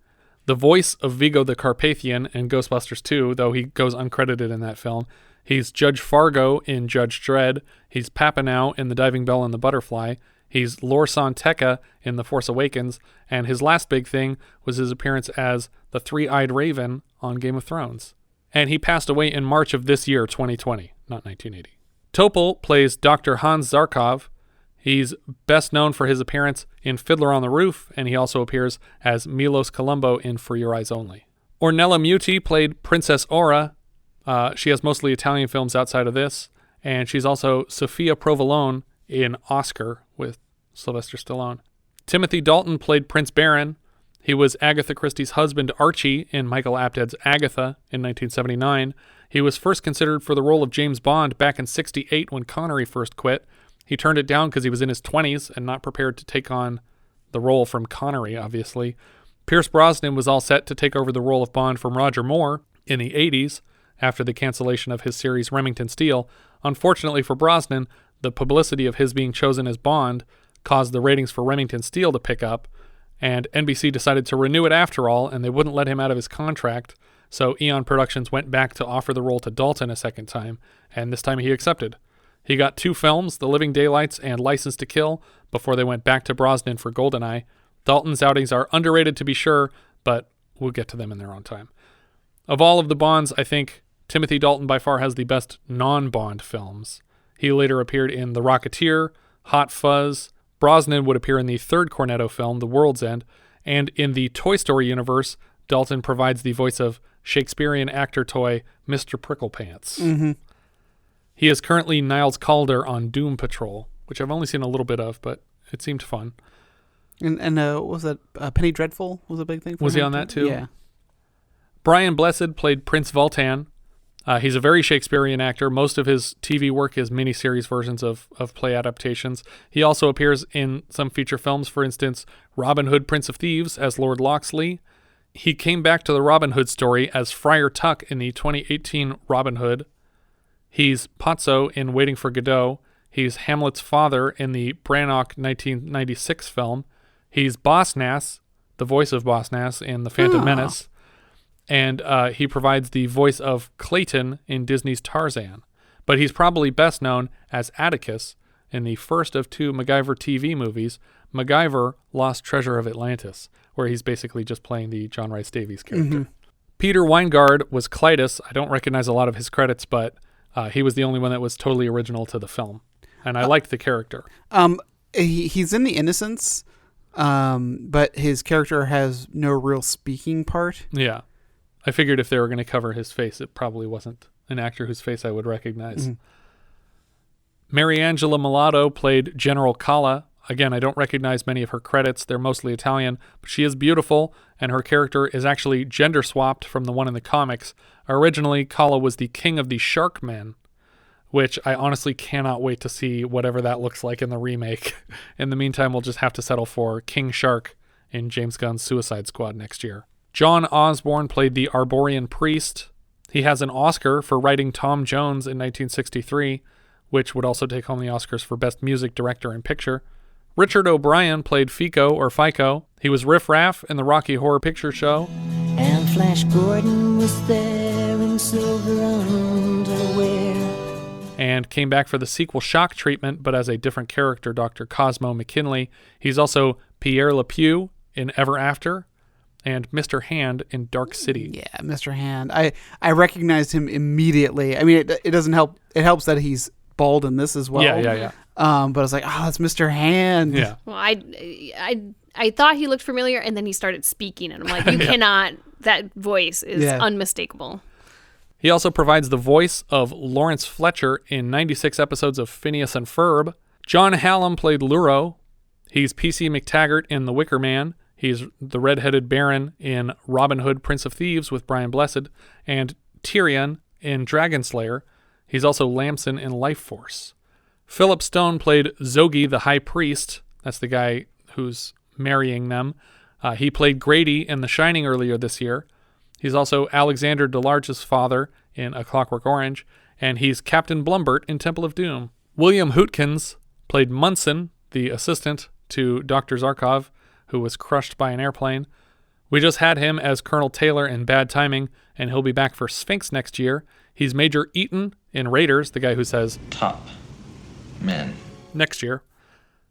the voice of Vigo the Carpathian in Ghostbusters 2, though he goes uncredited in that film. He's Judge Fargo in Judge Dredd. He's Papanow in The Diving Bell and the Butterfly. He's Lor San Tekka in The Force Awakens. And his last big thing was his appearance as the Three-Eyed Raven on Game of Thrones. And he passed away in March of this year, 2020, not 1980. Topol plays Dr. Hans Zarkov. He's best known for his appearance in Fiddler on the Roof, and he also appears as Milos Colombo in For Your Eyes Only. Ornella Muti played Princess Aura. She has mostly Italian films outside of this, and she's also Sofia Provolone in Oscar with Sylvester Stallone. Timothy Dalton played Prince Barin. He was Agatha Christie's husband Archie in Michael Apted's Agatha in 1979. He was first considered for the role of James Bond back in '68 when Connery first quit. He turned it down because he was in his 20s and not prepared to take on the role from Connery, obviously. Pierce Brosnan was all set to take over the role of Bond from Roger Moore in the 80s after the cancellation of his series Remington Steele. Unfortunately for Brosnan, the publicity of his being chosen as Bond caused the ratings for Remington Steele to pick up, and NBC decided to renew it after all, and they wouldn't let him out of his contract, so Eon Productions went back to offer the role to Dalton a second time, and this time he accepted. He got 2 films, The Living Daylights and License to Kill, before they went back to Brosnan for GoldenEye. Dalton's outings are underrated to be sure, but we'll get to them in their own time. Of all of the Bonds, I think Timothy Dalton by far has the best non-Bond films. He later appeared in The Rocketeer, Hot Fuzz. Brosnan would appear in the third Cornetto film, The World's End, and in the Toy Story universe, Dalton provides the voice of Shakespearean actor toy Mr. Pricklepants. Mm-hmm. He is currently Niles Calder on Doom Patrol, which I've only seen a little bit of, but it seemed fun. And what was that? Penny Dreadful was a big thing for him? Was he on that too? Yeah. Brian Blessed played Prince Vultan. He's a very Shakespearean actor. Most of his TV work is miniseries versions of play adaptations. He also appears in some feature films, for instance, Robin Hood, Prince of Thieves as Lord Loxley. He came back to the Robin Hood story as Friar Tuck in the 2018 Robin Hood. He's Pozzo in Waiting for Godot. He's Hamlet's father in the Branagh 1996 film. He's Boss Nass, the voice of Boss Nass in The Phantom Menace. And he provides the voice of Clayton in Disney's Tarzan. But he's probably best known as Atticus in the first of 2 MacGyver TV movies, MacGyver Lost Treasure of Atlantis, where he's basically just playing the John Rhys Davies character. Mm-hmm. Peter Wyngarde was Klytus. I don't recognize a lot of his credits, but he was the only one that was totally original to the film. And I liked the character. He's in The Innocents, but his character has no real speaking part. Yeah. I figured if they were going to cover his face, it probably wasn't an actor whose face I would recognize. Mm-hmm. Mariangela Melato played General Kala. Again, I don't recognize many of her credits. They're mostly Italian, but she is beautiful, and her character is actually gender swapped from the one in the comics. Originally, Kala was the king of the Shark Men, which I honestly cannot wait to see whatever that looks like in the remake. In the meantime, we'll just have to settle for King Shark in James Gunn's Suicide Squad next year. John Osborne played the Arborian priest. He has an Oscar for writing Tom Jones in 1963, which would also take home the Oscars for Best Music Director and Picture. Richard O'Brien played Fico or Fico. He was Riff Raff in the Rocky Horror Picture Show. And Flash Gordon was there in silver underwear. And came back for the sequel Shock Treatment, but as a different character, Dr. Cosmo McKinley. He's also Pierre Lepew in Ever After, and Mr. Hand in Dark City. Yeah, Mr. Hand. I recognized him immediately. I mean, it doesn't help. It helps that he's bald in this as well. Yeah. But I was like, oh, that's Mr. Hand. Yeah. Well, I thought he looked familiar, and then he started speaking, and I'm like, you cannot. That voice is unmistakable. He also provides the voice of Lawrence Fletcher in 96 episodes of Phineas and Ferb. John Hallam played Luro. He's P.C. McTaggart in The Wicker Man. He's the red-headed Baron in Robin Hood, Prince of Thieves with Brian Blessed, and Tyrion in Dragon Slayer. He's also Lamson in Life Force. Philip Stone played Zogi, the High Priest. That's the guy who's marrying them. He played Grady in The Shining earlier this year. He's also Alexander DeLarge's father in A Clockwork Orange, and he's Captain Blumbert in Temple of Doom. William Hootkins played Munson, the assistant to Dr. Zarkov, who was crushed by an airplane. We just had him as Colonel Taylor in Bad Timing, and he'll be back for Sphinx next year. He's Major Eaton in Raiders, the guy who says top men next year.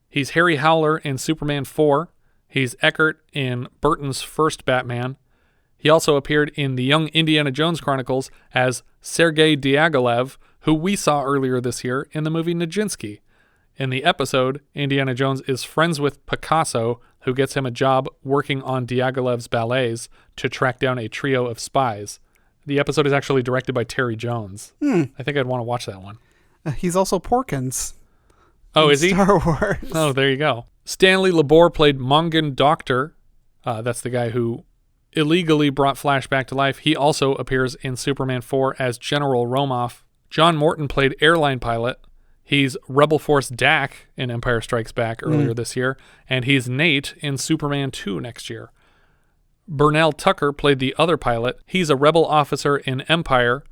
He's Harry Howler in Superman 4. He's Eckert in Burton's first Batman. He also appeared in the Young Indiana Jones Chronicles as Sergei Diaghilev, who we saw earlier this year in the movie Nijinsky. In the episode, Indiana Jones is friends with Picasso, who gets him a job working on Diaghilev's ballets to track down a trio of spies. The episode is actually directed by Terry Jones. I think I'd want to watch that one. He's also Porkins. Oh, is he? Star Wars. Oh, there you go. Stanley Labor played Mongan Doctor. That's the guy who illegally brought Flash back to life. He also appears in Superman 4 as General Romoff. John Morton played airline pilot. He's Rebel Force Dak in Empire Strikes Back earlier this year, and he's Nate in Superman 2 next year. Burnell Tucker played the other pilot. He's a rebel officer in Empire,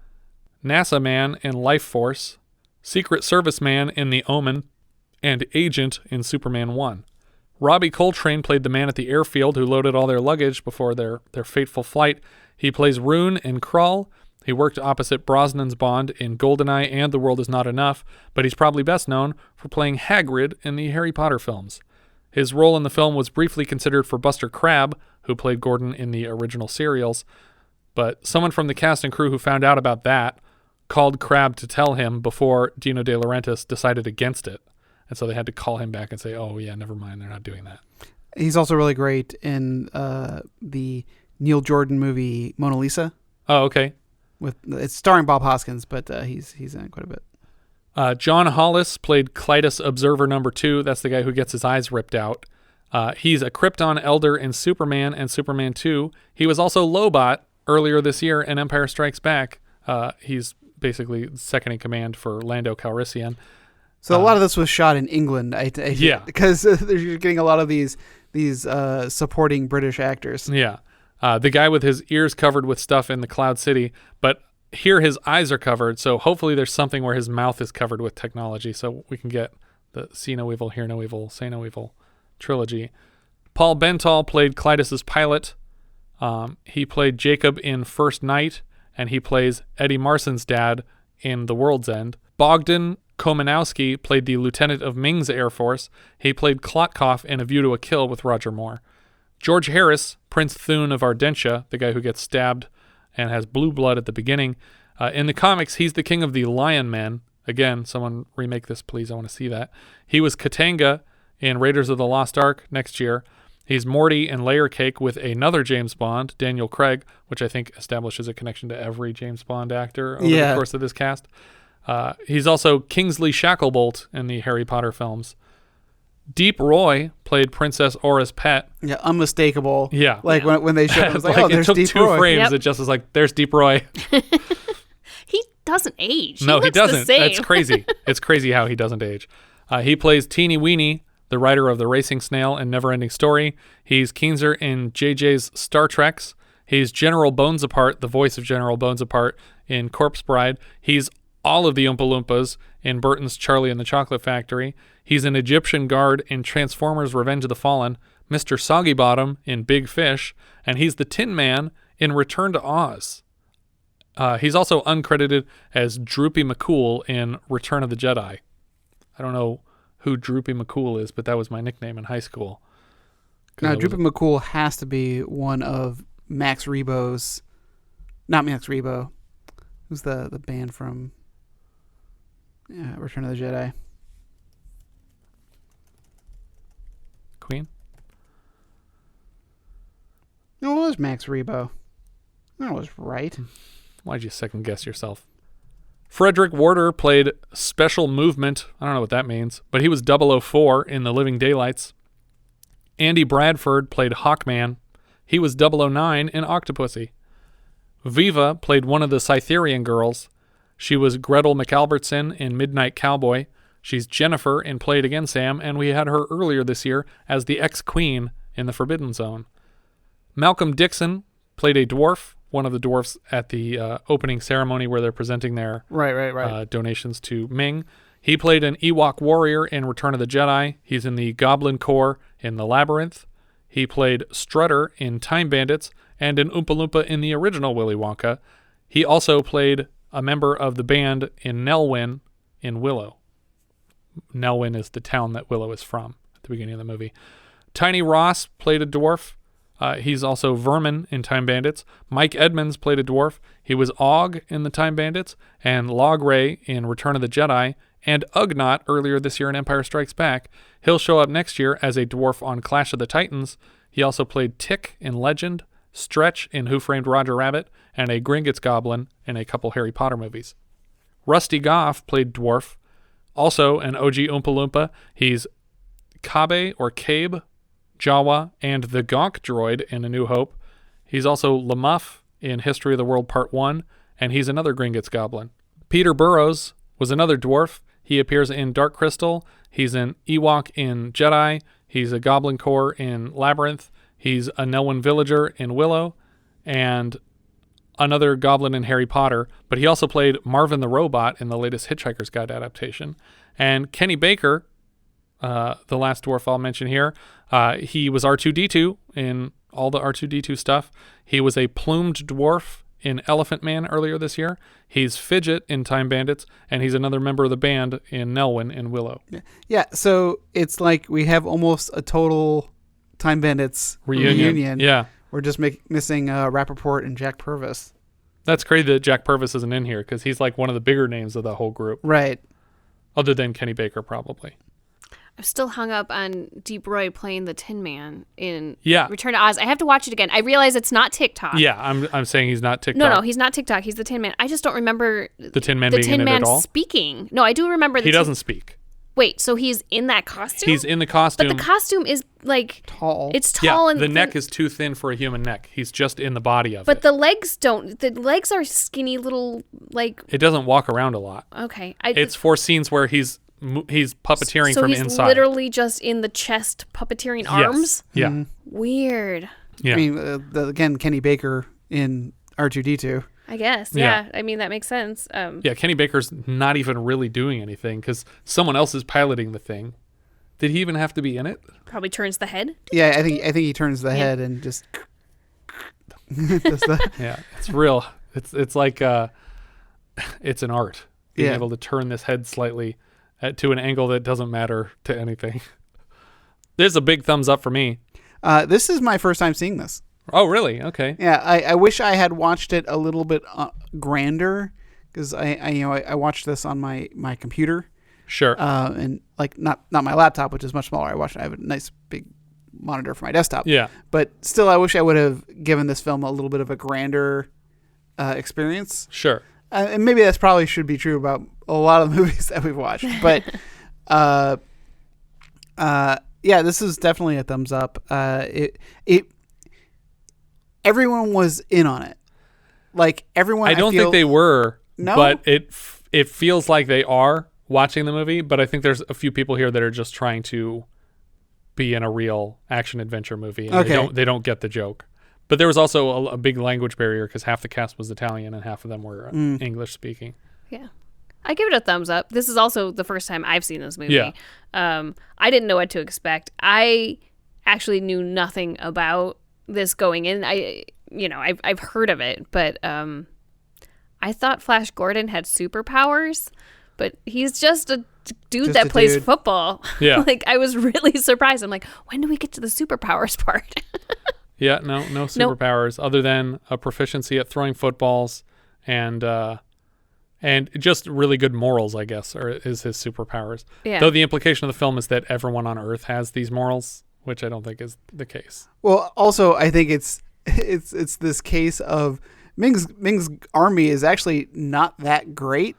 NASA man in Life Force, Secret Service man in The Omen, and agent in Superman 1. Robbie Coltrane played the man at the airfield who loaded all their luggage before their fateful flight. He plays Rune in Krull. He worked opposite Brosnan's Bond in GoldenEye and The World Is Not Enough, but he's probably best known for playing Hagrid in the Harry Potter films. His role in the film was briefly considered for Buster Crabbe, who played Gordon in the original serials, but someone from the cast and crew who found out about that called Crabbe to tell him before Dino De Laurentiis decided against it. And so they had to call him back and say, oh, yeah, never mind, they're not doing that. He's also really great in the Neil Jordan movie Mona Lisa. Oh, okay. It's starring Bob Hoskins, but he's in it quite a bit. John Hollis played Klytus Observer number 2. That's the guy who gets his eyes ripped out. He's a Krypton Elder in Superman and Superman 2. He was also Lobot earlier this year in Empire Strikes Back. He's basically second in command for Lando Calrissian. So a lot of this was shot in England, yeah, because you're getting a lot of these supporting British actors. Yeah. The guy with his ears covered with stuff in the Cloud City, but here his eyes are covered, so hopefully there's something where his mouth is covered with technology so we can get the See No Evil, Hear No Evil, Say No Evil trilogy. Paul Bentall played Klytus's pilot. He played Jacob in First Night, and he plays Eddie Marson's dad in The World's End. Bogdan Komanowski played the lieutenant of Ming's Air Force. He played Klotkov in A View to a Kill with Roger Moore. George Harris, Prince Thune of Ardentia, the guy who gets stabbed and has blue blood at the beginning. In the comics, he's the king of the Lion Men. Again, someone remake this, please. I want to see that. He was Katanga in Raiders of the Lost Ark next year. He's Morty in Layer Cake with another James Bond, Daniel Craig, which I think establishes a connection to every James Bond actor over the course of this cast. He's also Kingsley Shacklebolt in the Harry Potter films. Deep Roy played Princess Aura's pet. Yeah, unmistakable. Yeah. Like when they showed him, it was like, like oh, there's Deep Roy. It took two frames. Yep. It just was like, there's Deep Roy. He doesn't age. No, he doesn't. The same. That's crazy. It's crazy how he doesn't age. He plays Teeny Weeny, the writer of The Racing Snail and Neverending Story. He's Keenser in JJ's Star Treks. He's General Bonesapart, the voice of General Bonesapart in Corpse Bride. He's all of the Oompa Loompas in Burton's Charlie and the Chocolate Factory. He's an Egyptian guard in Transformers Revenge of the Fallen, Mr. Soggy Bottom in Big Fish, and he's the Tin Man in Return to Oz. He's also uncredited as Droopy McCool in Return of the Jedi. I don't know who Droopy McCool is, but that was my nickname in high school. Now, Droopy McCool has to be one of Max Rebo's... Not Max Rebo. Who's the band from Return of the Jedi? Queen? No, it was Max Rebo. That was right. Why'd you second guess yourself? Frederick Warder played Special Movement. I don't know what that means, but he was 004 in The Living Daylights. Andy Bradford played Hawkman. He was 009 in Octopussy. Viva played one of the Cytherian girls. She was Gretel McAlbertson in Midnight Cowboy. She's Jennifer in Play It Again, Sam, and we had her earlier this year as the ex-queen in The Forbidden Zone. Malcolm Dixon played a dwarf, one of the dwarfs at the opening ceremony where they're presenting their donations to Ming. He played an Ewok warrior in Return of the Jedi. He's in the Goblin Corps in The Labyrinth. He played Strutter in Time Bandits and an Oompa Loompa in the original Willy Wonka. He also played a member of the band in Nelwyn in Willow. Nelwyn is the town that Willow is from at the beginning of the movie. Tiny Ross played a dwarf. He's also Vermin in Time Bandits. Mike Edmonds played a dwarf. He was Og in the Time Bandits and Logray in Return of the Jedi and Ugnaught earlier this year in Empire Strikes Back. He'll show up next year as a dwarf on Clash of the Titans. He also played Tick in Legend, Stretch in Who Framed Roger Rabbit, and a Gringotts Goblin in a couple Harry Potter movies. Rusty Goff played dwarf, also an OG Oompa Loompa. He's Kabe or Cabe, Jawa, and the Gonk droid in A New Hope. He's also Lamuff in History of the World Part 1, and he's another Gringotts Goblin. Peter Burrows was another dwarf. He appears in Dark Crystal. He's an Ewok in Jedi. He's a Goblin Core in Labyrinth. He's a Nelwyn villager in Willow, and another goblin in Harry Potter. But he also played Marvin the Robot in the latest Hitchhiker's Guide adaptation. And Kenny Baker, the last dwarf I'll mention here, he was R2-D2 in all the R2-D2 stuff. He was a plumed dwarf in Elephant Man earlier this year. He's Fidget in Time Bandits, and he's another member of the band in Nelwyn in Willow. Yeah, so it's like we have almost a total Time Bandits reunion. Yeah. We're just missing Rappaport and Jack Purvis. That's crazy that Jack Purvis isn't in here, because he's like one of the bigger names of the whole group. Right. Other than Kenny Baker, probably. I'm still hung up on Deep Roy playing the Tin Man in Yeah. Return to Oz. I have to watch it again. I realize it's not TikTok. Yeah, I'm saying he's not TikTok. No, he's not TikTok. He's the Tin Man. I just don't remember the Tin Man being in it at all. Speaking. No, I do remember he doesn't speak. Wait, so he's in that costume? He's in the costume. But the costume is like tall. It's tall, and the neck is too thin for a human neck. He's just in the body of it. But the legs don't. The legs are skinny little like. It doesn't walk around a lot. Okay, it's for scenes where he's puppeteering so from he's inside. Literally just in the chest puppeteering arms. Yeah. Mm-hmm. Weird. Yeah. I mean, again, Kenny Baker in R2-D2. I guess. Yeah. I mean, that makes sense. Yeah, Kenny Baker's not even really doing anything because someone else is piloting the thing. Did he even have to be in it? Probably turns the head. Yeah, I think he turns the head and just does that. Yeah, it's real. It's like it's an art. Being able to turn this head slightly to an angle that doesn't matter to anything. This is a big thumbs up for me. This is my first time seeing this. Oh, really? Okay. Yeah, I wish I had watched it a little bit grander because I watched this on my computer. Sure. And like not my laptop, which is much smaller. I have a nice big monitor for my desktop. Yeah. But still, I wish I would have given this film a little bit of a grander experience. Sure. And maybe that's probably should be true about a lot of the movies that we've watched. But yeah, this is definitely a thumbs up. Everyone was in on it. Like everyone. I don't think they were. No? But it feels like they are watching the movie. But I think there's a few people here that are just trying to be in a real action adventure movie. And they don't get the joke. But there was also a big language barrier because half the cast was Italian and half of them were English speaking. Yeah. I give it a thumbs up. This is also the first time I've seen this movie. Yeah. I didn't know what to expect. I actually knew nothing about this going in. I've heard of it, but I thought Flash Gordon had superpowers, but he's just a dude that plays football. Yeah. Like I was really surprised. I'm like, when do we get to the superpowers part? Yeah, no superpowers other than a proficiency at throwing footballs and just really good morals, I guess, is his superpowers. Yeah. Though the implication of the film is that everyone on Earth has these morals, which I don't think is the case. Well, also I think it's this case of Ming's army is actually not that great,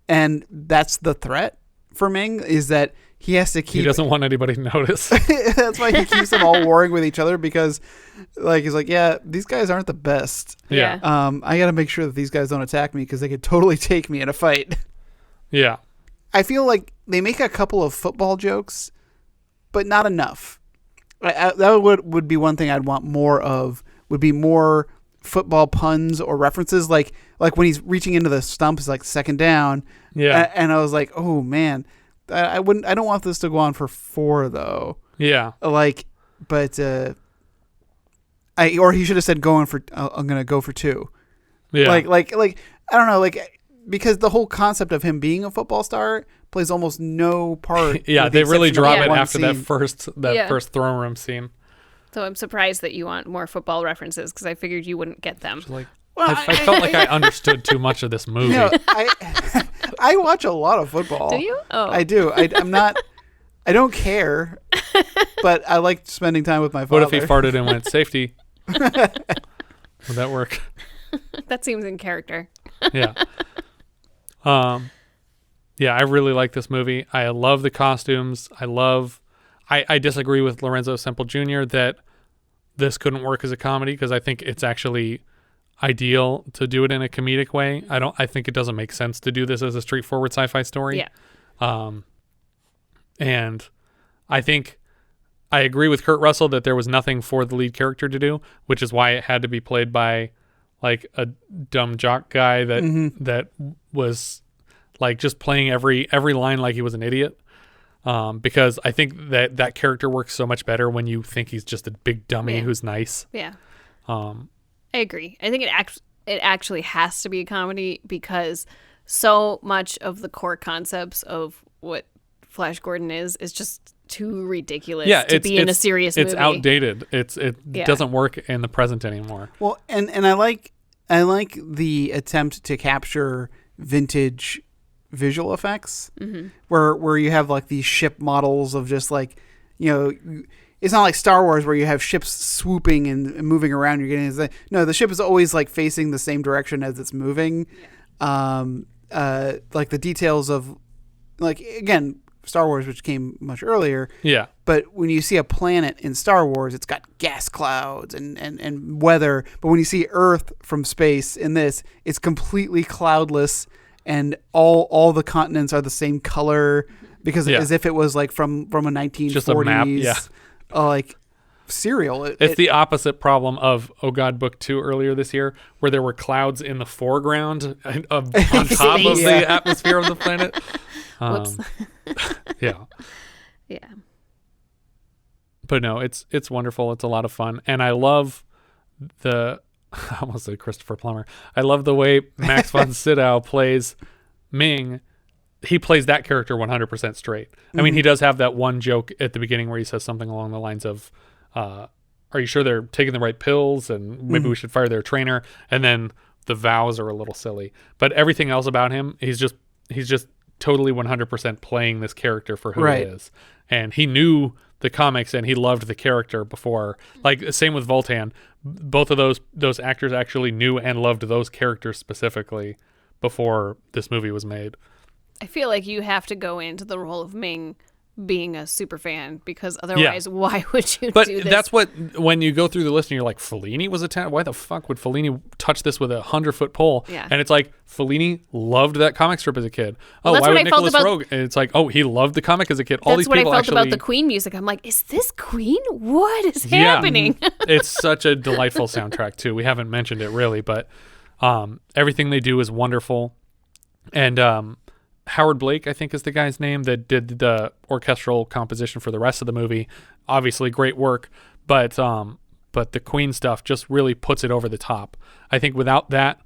and that's the threat for Ming is that he has to keep. He doesn't want anybody to notice. That's why he keeps them all warring with each other because, like, he's like, yeah, these guys aren't the best. Yeah. I got to make sure that these guys don't attack me because they could totally take me in a fight. Yeah. I feel like they make a couple of football jokes, but not enough. That would be one thing I'd want more of. Would be more football puns or references, like when he's reaching into the stump, it's like second down. Yeah. And I was like, oh man. I don't want this to go on for 4 though. Yeah. Like or he should have said I'm gonna go for 2. Yeah. Like I don't know, like, because the whole concept of him being a football star plays almost no part. Yeah, they really drop it after scene. that first throne room scene. So I'm surprised that you want more football references because I figured you wouldn't get them. Like, I felt like I understood too much of this movie. No, I watch a lot of football. Do you? Oh, I do. I'm not. I don't care, but I like spending time with my father. What if he farted and went safety? Would that work? That seems in character. Yeah. Yeah, I really like this movie. I love the costumes. I disagree with Lorenzo Semple Jr. that this couldn't work as a comedy because I think it's actually ideal to do it in a comedic way. I think it doesn't make sense to do this as a straightforward sci-fi story. Yeah. And I think I agree with Kurt Russell that there was nothing for the lead character to do, which is why it had to be played by like a dumb jock guy that was like just playing every line like he was an idiot. Because I think that character works so much better when you think he's just a big dummy who's nice. Yeah. I agree. I think it actually has to be a comedy because so much of the core concepts of what Flash Gordon is just too ridiculous to be in a serious movie. It's outdated. It doesn't work in the present anymore. Well, and I like the attempt to capture vintage visual effects, where you have like these ship models of just like, it's not like Star Wars where you have ships swooping and moving around. You're getting the ship is always like facing the same direction as it's moving. Yeah. Like the details of, like, again, Star Wars, which came much earlier. Yeah. But when you see a planet in Star Wars, it's got gas clouds and weather. But when you see Earth from space in this, it's completely cloudless, and all the continents are the same color because as if it was like from a 1940s just a map, like serial. It's the opposite problem of Oh God Book 2 earlier this year, where there were clouds in the foreground on top of the atmosphere of the planet. Whoops. Yeah. Yeah. But no, it's wonderful. It's a lot of fun. And I love I almost said Christopher Plummer. I love the way Max von Sydow plays Ming. He plays that character 100% straight. I mean, he does have that one joke at the beginning where he says something along the lines of, are you sure they're taking the right pills? And maybe we should fire their trainer. And then the vows are a little silly. But everything else about him, he's just totally 100% playing this character for who he is. And he knew the comics and he loved the character before. Like, same with Vultan. Both of those actors actually knew and loved those characters specifically before this movie was made. I feel like you have to go into the role of Ming being a super fan, because otherwise why would you do this? But that's what, when you go through the list and you're like, Fellini was why the fuck would Fellini touch this with a 100-foot pole? Yeah. And it's like, Fellini loved that comic strip as a kid. Well, why would Nicholas Rogue? And it's like, he loved the comic as a kid. All these people That's what I felt about the Queen music. I'm like, is this Queen? What is happening? It's such a delightful soundtrack too. We haven't mentioned it really, but everything they do is wonderful. And Howard Blake, I think is the guy's name, that did the orchestral composition for the rest of the movie. Obviously great work, but the Queen stuff just really puts it over the top. I think without that,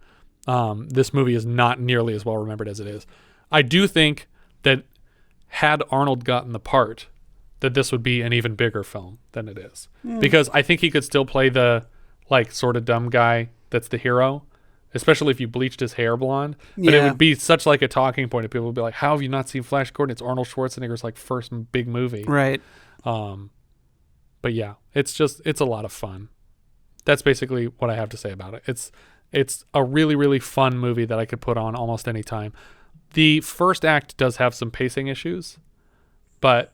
this movie is not nearly as well remembered as it is. I do think that had Arnold gotten the part, that this would be an even bigger film than it is. Because I think he could still play the like sort of dumb guy that's the hero, especially if you bleached his hair blonde. But it would be such like a talking point. And people would be like, how have you not seen Flash Gordon? It's Arnold Schwarzenegger's like first big movie. Right. But yeah, it's a lot of fun. That's basically what I have to say about it. It's a really, really fun movie that I could put on almost any time. The first act does have some pacing issues, but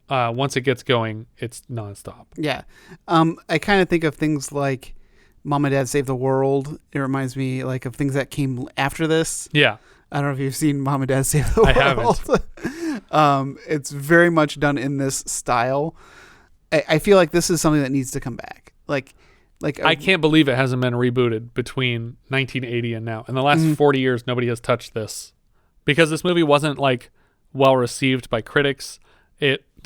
once it gets going, it's nonstop. Yeah. I kind of think of things like Mom and Dad Save the World. It reminds me like of things that came after this. Yeah. I don't know if you've seen Mom and Dad Save the World. I haven't. It's very much done in this style. I feel like this is something that needs to come back. I can't believe it hasn't been rebooted between 1980 and now. In the last 40 years, nobody has touched this, because this movie wasn't like well received by critics.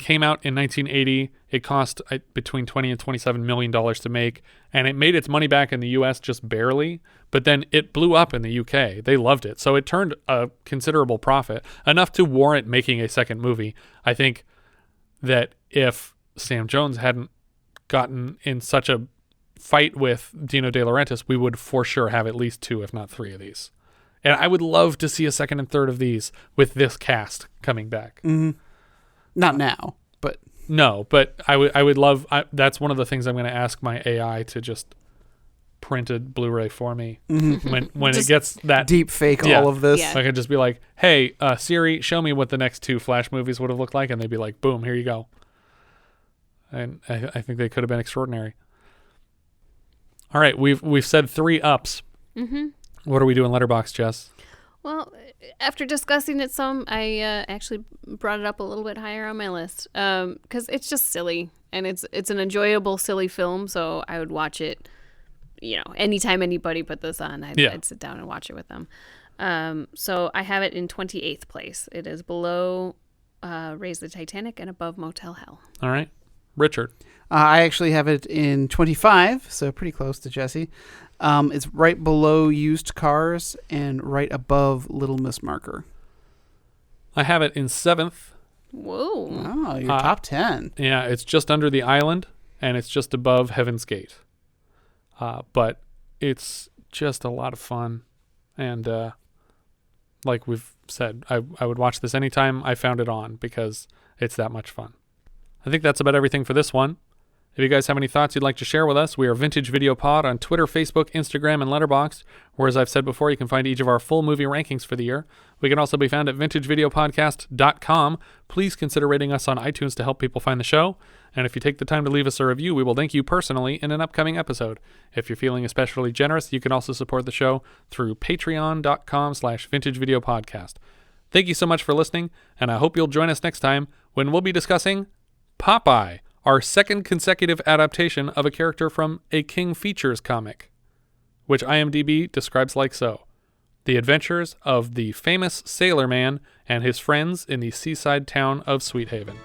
came out in 1980. It cost between $20 and $27 million to make, and it made its money back in the U.S. just barely, but then it blew up in the U.K. They loved it. So it turned a considerable profit, enough to warrant making a second movie. I think that if Sam Jones hadn't gotten in such a fight with Dino De Laurentiis, we would for sure have at least 2, if not 3 of these. And I would love to see a second and third of these with this cast coming back. Mm-hmm. Not now, but... No, but I would love... that's one of the things I'm going to ask my AI to just print a Blu-ray for me. Mm-hmm. When it gets that... Deep fake all of this. Yeah. I could just be like, hey, Siri, show me what the next 2 Flash movies would have looked like. And they'd be like, boom, here you go. And I think they could have been extraordinary. All right, we've said 3 ups. Mm-hmm. What are we doing Letterboxd, Jess? Well, after discussing it some, I actually brought it up a little bit higher on my list because it's just silly, and it's an enjoyable, silly film. So I would watch it, anytime anybody put this on, I'd sit down and watch it with them. So I have it in 28th place. It is below Raise the Titanic and above Motel Hell. All right, Richard. I actually have it in 25, so pretty close to Jesse. It's right below Used Cars and right above Little Miss Marker. I have it in 7th. Whoa. Oh, your top 10. Yeah, it's just under The Island, and it's just above Heaven's Gate. But it's just a lot of fun. And like we've said, I would watch this anytime I found it on because it's that much fun. I think that's about everything for this one. If you guys have any thoughts you'd like to share with us, we are Vintage Video Pod on Twitter, Facebook, Instagram, and Letterboxd, where, as I've said before, you can find each of our full movie rankings for the year. We can also be found at vintagevideopodcast.com. Please consider rating us on iTunes to help people find the show. And if you take the time to leave us a review, we will thank you personally in an upcoming episode. If you're feeling especially generous, you can also support the show through patreon.com/vintagevideopodcast. Thank you so much for listening, and I hope you'll join us next time when we'll be discussing Popeye, our second consecutive adaptation of a character from a King Features comic, which IMDb describes like so: the adventures of the famous sailor man and his friends in the seaside town of Sweet Haven.